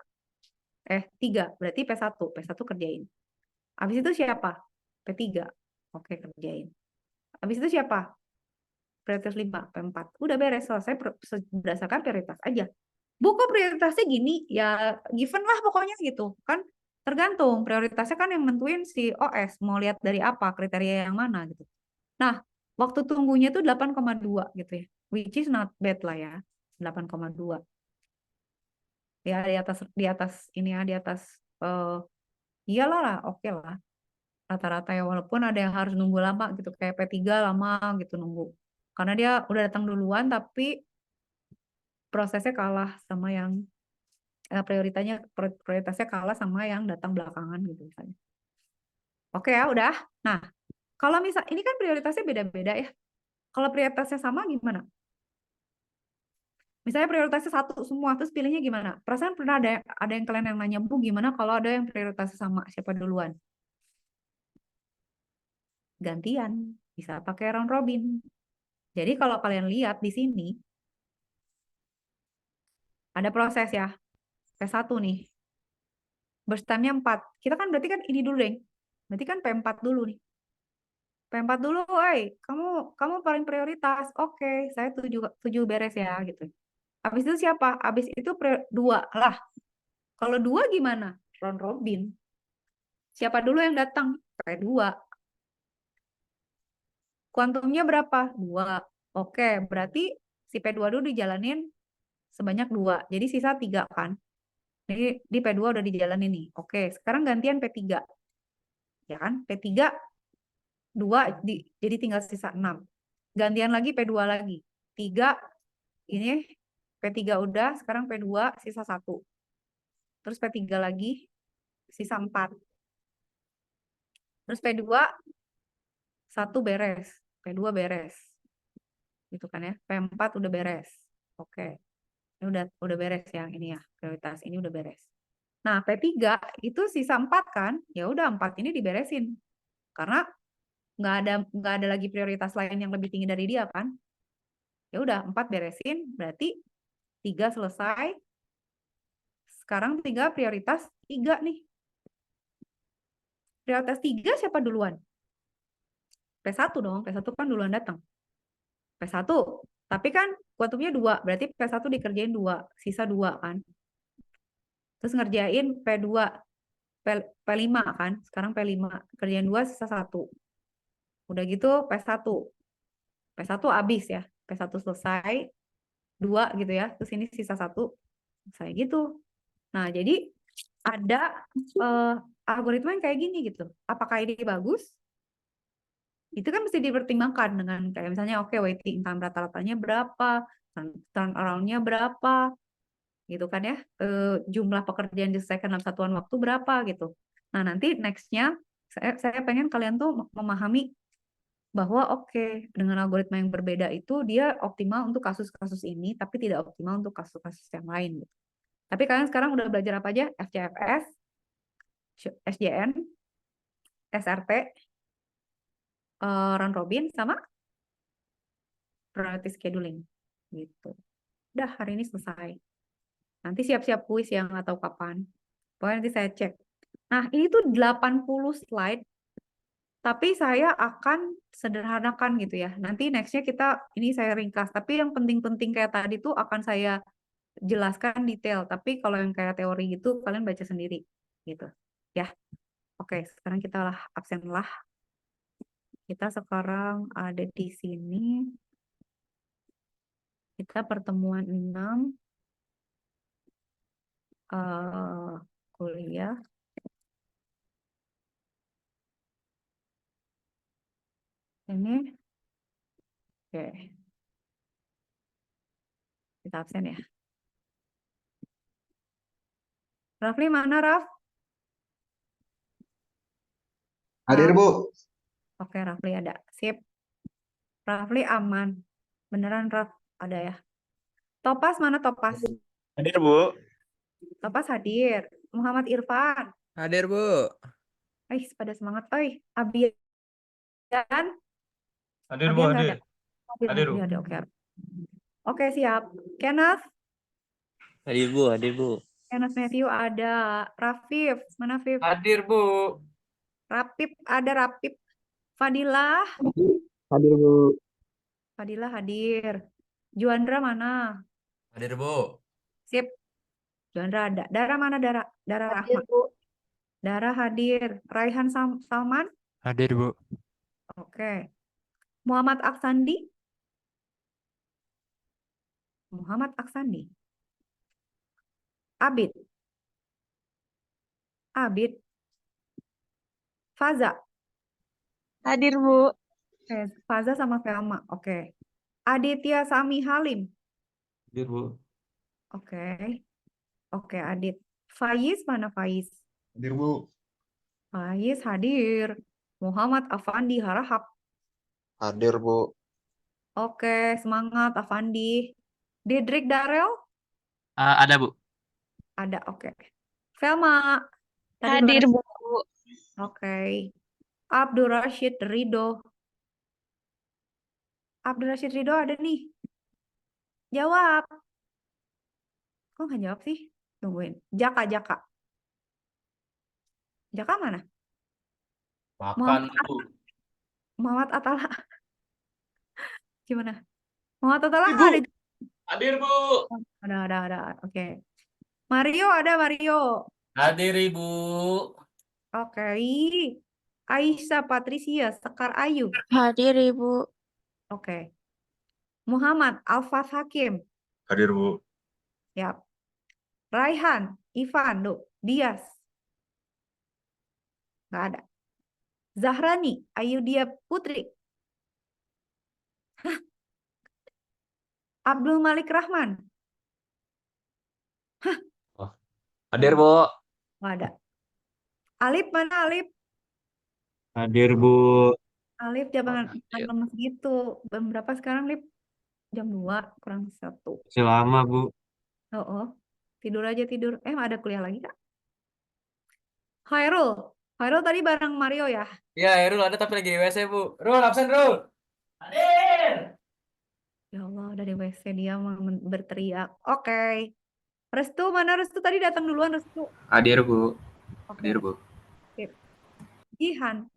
3, berarti P1. P1 kerjain. Habis itu siapa? P3. Oke, kerjain. Habis itu siapa? Prioritas 5, P4. Udah beres, selesai berdasarkan prioritas aja. Buku prioritasnya gini, ya given lah pokoknya gitu. Kan tergantung, prioritasnya kan yang nentuin si OS, mau lihat dari apa, kriteria yang mana gitu. Nah, waktu tunggunya tuh 8,2 gitu ya. Which is not bad lah ya, 8,2. Ya di atas ini ya, di atas iyalah lah, oke lah. Rata-rata ya, walaupun ada yang harus nunggu lama gitu, kayak P3 lama gitu nunggu. Karena dia udah datang duluan, tapi prosesnya kalah sama yang prioritasnya kalah sama yang datang belakangan gitu misalnya. Oke ya, udah. Nah, kalau misal ini kan prioritasnya beda-beda ya. Kalau prioritasnya sama gimana? Misalnya prioritasnya 1 semua, terus pilihnya gimana? Perasaan pernah ada yang kalian yang nanya, Bu, gimana kalau ada yang prioritasnya sama, siapa duluan? Gantian, bisa pakai round robin. Jadi kalau kalian lihat di sini, ada proses ya, P1 nih. Burst time-nya 4. Kita kan berarti kan ini dulu deh. Berarti kan P4 dulu nih. P4 dulu, woi, kamu paling prioritas. Oke, saya tujuh beres ya gitu. Habis itu siapa? Habis itu 2 lah. Kalau 2 gimana? Round robin. Siapa dulu yang datang? P2. Kuantumnya berapa? 2. Oke, berarti si P2 dulu dijalanin sebanyak 2. Jadi sisa 3 kan? Jadi di P2 udah dijalanin nih. Oke, sekarang gantian P3. Ya kan? P3 2 jadi tinggal sisa 6. Gantian lagi P2 lagi. 3 ini P3 udah, sekarang P2 sisa 1. Terus P3 lagi sisa 4. Terus P2 1 beres, P2 beres. Gitu kan ya. P4 udah beres. Oke. Ini udah beres yang ini ya. Prioritas ini udah beres. Nah, P3 itu sisa 4 kan? Ya udah 4 ini diberesin. Karena nggak ada lagi prioritas lain yang lebih tinggi dari dia kan? Ya udah 4 beresin, berarti 3 selesai. Sekarang tinggal prioritas 3 nih. Prioritas 3 siapa duluan? P1 dong, P1 kan duluan datang. P1, tapi kan kuantumnya 2, berarti P1 dikerjain 2, sisa 2 kan. Terus ngerjain P2, P5 kan, sekarang P5, kerjain 2, sisa 1. Udah gitu P1. P1 habis ya, P1 selesai, 2 gitu ya, terus ini sisa 1, selesai gitu. Nah, jadi ada algoritma yang kayak gini gitu. Apakah ini bagus? Itu kan mesti dipertimbangkan dengan kayak misalnya oke, waiting time rata-ratanya berapa, turnaround-nya berapa, gitu kan ya, jumlah pekerjaan diselesaikan dalam satuan waktu berapa gitu. Nah, nanti next-nya saya pengen kalian tuh memahami bahwa oke, dengan algoritma yang berbeda itu dia optimal untuk kasus-kasus ini, tapi tidak optimal untuk kasus-kasus yang lain gitu. Tapi kalian sekarang udah belajar apa aja? FCFS, SJN, SRT, round robin, sama priority scheduling gitu. Udah, hari ini selesai. Nanti siap-siap kuis yang nggak tahu kapan. Pokoknya nanti saya cek. Nah, ini tuh 80 slide, tapi saya akan sederhanakan gitu ya. Nanti next-nya ini saya ringkas. Tapi yang penting-penting kayak tadi tuh akan saya jelaskan detail. Tapi kalau yang kayak teori gitu, kalian baca sendiri gitu. Ya, oke. Sekarang kita lah absen lah. Kita sekarang ada di sini. Kita pertemuan 6. Kuliah. Ini Oke. Kita absen ya. Rafli mana, Raf? Hadir, Raf. Bu. Oke, Rafli ada. Sip. Rafli aman. Beneran, Raf? Ada ya. Topas mana Topas? Hadir, Bu. Topas hadir. Muhammad Irfan. Hadir, Bu. Pada semangat. Abian. Hadir, Abian nggak ada. Hadir, Bu. Ada. Oke. Oke, siap. Kenneth. Hadir, Bu. Hadir, Bu. Kenneth Matthew ada. Rafif. Mana Fif? Hadir, Bu. Rapip ada Rapip. Fadilah. Hadir, Bu. Fadilah hadir. Juandra mana? Hadir, Bu. Sip. Juandra ada. Dara mana Dara? Dara Rahma. Dara hadir. Raihan Salman. Hadir, Bu. Oke. Muhammad Aksandi. Muhammad Aksandi. Abid. Abid. Faza. Hadir, Bu. Oke, Faza sama Velma. Oke. Aditya Sami Halim. Hadir, Bu. Oke. Oke, Adit. Faiz mana Faiz? Hadir, Bu. Faiz hadir. Muhammad Afandi Harahap. Hadir, Bu. Oke, semangat Afandi. Didrik Darel? Ada, Bu. Ada, oke. Velma. Tadi Hadir, mana? Bu. Oke. Abdul Rashid Ridho. Abdul Rashid Ridho ada nih. Jawab. Kok nggak jawab sih? Tungguin. Jaka. Jaka mana? Makan, Bu. Muhammad Atala. Gimana? Muhammad Atala Ibu. ada. Hadir, Bu. Ada. Oke. Mario ada Mario. Hadir, Ibu. Oke. Aisyah Patricia Sekar Ayu. Hadir, Ibu. Oke. Muhammad Alfaz Hakim. Hadir, Bu. Yap. Raihan Ivan Dias. Nggak ada. Zahrani Ayudia Putri. Abdul Malik Rahman. Hadir, Bu. Nggak ada. Alif mana Alif? Hadir, Bu. Alif jam lemes gitu. Jam berapa sekarang, Lip? Jam 2, kurang 1. Masih lama, Bu. Oh. Tidur aja tidur. Ada kuliah lagi, Kak? Khairul. Khairul tadi bareng Mario ya? Ya, Herul ada tapi lagi di WC, Bu. Rul, absen, Rul. Hadir. Ya Allah, dari WC dia berteriak. Oke. Restu, mana Restu? Tadi datang duluan, Restu. Hadir, Bu. Oke. Hadir, Bu. Sip. Jihan.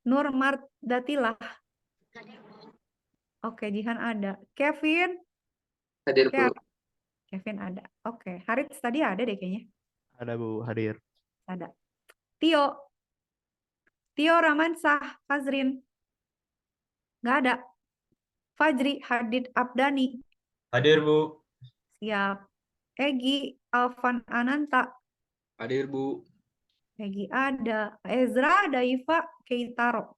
Nur Mardatilah. Oke, Jihan ada. Kevin. Hadir, Bu. Kevin ada. Oke. Harits tadi ada deh kayaknya. Ada, Bu. Hadir. Ada. Tio Ramansah Fazrin. Nggak ada. Fajri Hadid Abdani. Hadir, Bu. Siap. Egi Alvan Ananta. Hadir, Bu. Egi ada. Ezra Daifa Keitaro.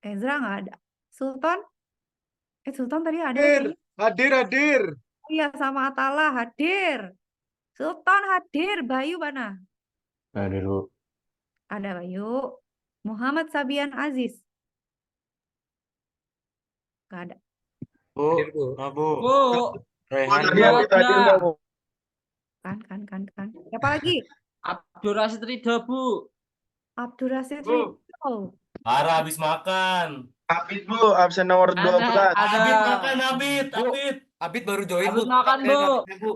Ezra nggak ada. Sultan? Sultan tadi ada kayaknya. Hadir. Oh iya, sama Atala hadir. Sultan hadir. Bayu mana? Hadir, Bu. Ada Bayu. Muhammad Sabian Aziz. Nggak ada. Bu. Hadir, Bu. Bu. Bu. Rehan, Hadir, Bu. Kan. Siapa lagi? Abdul Rashid Ridho, Bu. Abdul Rashid Bu. Ridho. Parah habis makan. Abid, Bu. Absen nomor 12. Abid makan, Abid. Abid. Abid baru join, Abid Bu. makan, Bu. Bu.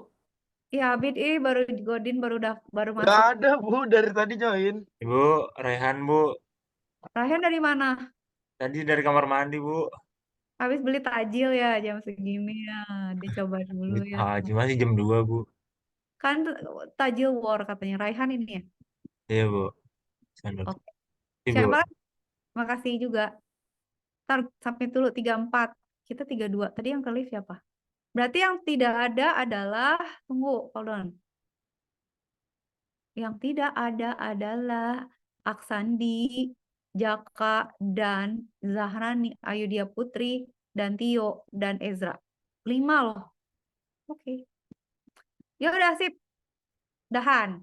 Ya, Abid baru Godin baru masuk. Nggak ada, Bu. Dari tadi join. Ibu, Rehan, Bu. Rayhan dari mana? Tadi dari kamar mandi, Bu. Habis beli takjil ya jam segini ya. Dicoba dulu ya. Masih jam 2, Bu. Kan takjil war katanya. Rayhan ini ya. Iya, Bu. Sana. Oke. Ibu. Siapa? Makasih juga. Ntar sampai dulu 34. Kita 32. Tadi yang ke lift siapa? Berarti yang tidak ada adalah tunggu, hold on. Yang tidak ada adalah Aksandi, Jaka, Dan, Zahrani, Ayudhya Putri, dan Tio, dan Ezra. 5 loh. Oke. Ya udah sip. Dahan.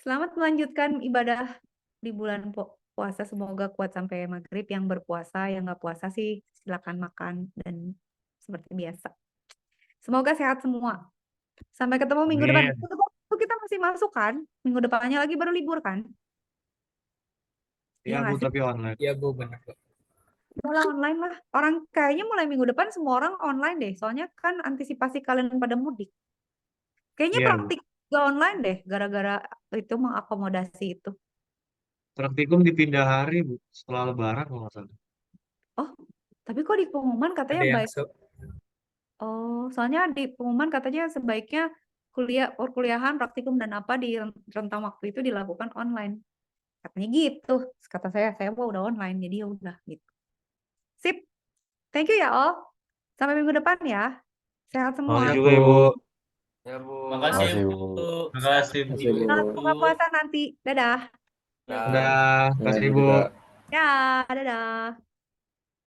Selamat melanjutkan ibadah di bulan puasa. Semoga kuat sampai maghrib. Yang berpuasa, yang nggak puasa sih silakan makan dan seperti biasa. Semoga sehat semua. Sampai ketemu minggu depan. Amin. Itu kita masih masuk kan? Minggu depannya lagi baru libur kan? Iya Iya Bu, nggak sih? tapi online. Iya Bu, benar Bu. Mulai online lah. Orang kayaknya mulai minggu depan semua orang online deh. Soalnya kan antisipasi kalian pada mudik. Kayaknya Iya Bu. praktik juga online deh. Gara-gara itu mengakomodasi itu. Praktikum dipindah hari Bu, setelah Lebaran kalau nggak salah. Oh, tapi kok di pengumuman katanya Ada yang baik. Oh, soalnya di pengumuman katanya sebaiknya perkuliahan, praktikum dan apa di rentang waktu itu dilakukan online. Katanya gitu. Kata saya mau udah online jadi ya udah gitu. Sip. Thank you ya all. Sampai minggu depan ya. Sehat semua. Makasih juga Ibu. Ya Bu. Makasih Makasih, Bu. Bu. Makasih Bu. Makasih, Bu. Selamat buka puasa nanti. Dadah. Ya. Udah, Ya, kasih ini Ibu. juga. Ya, dadah.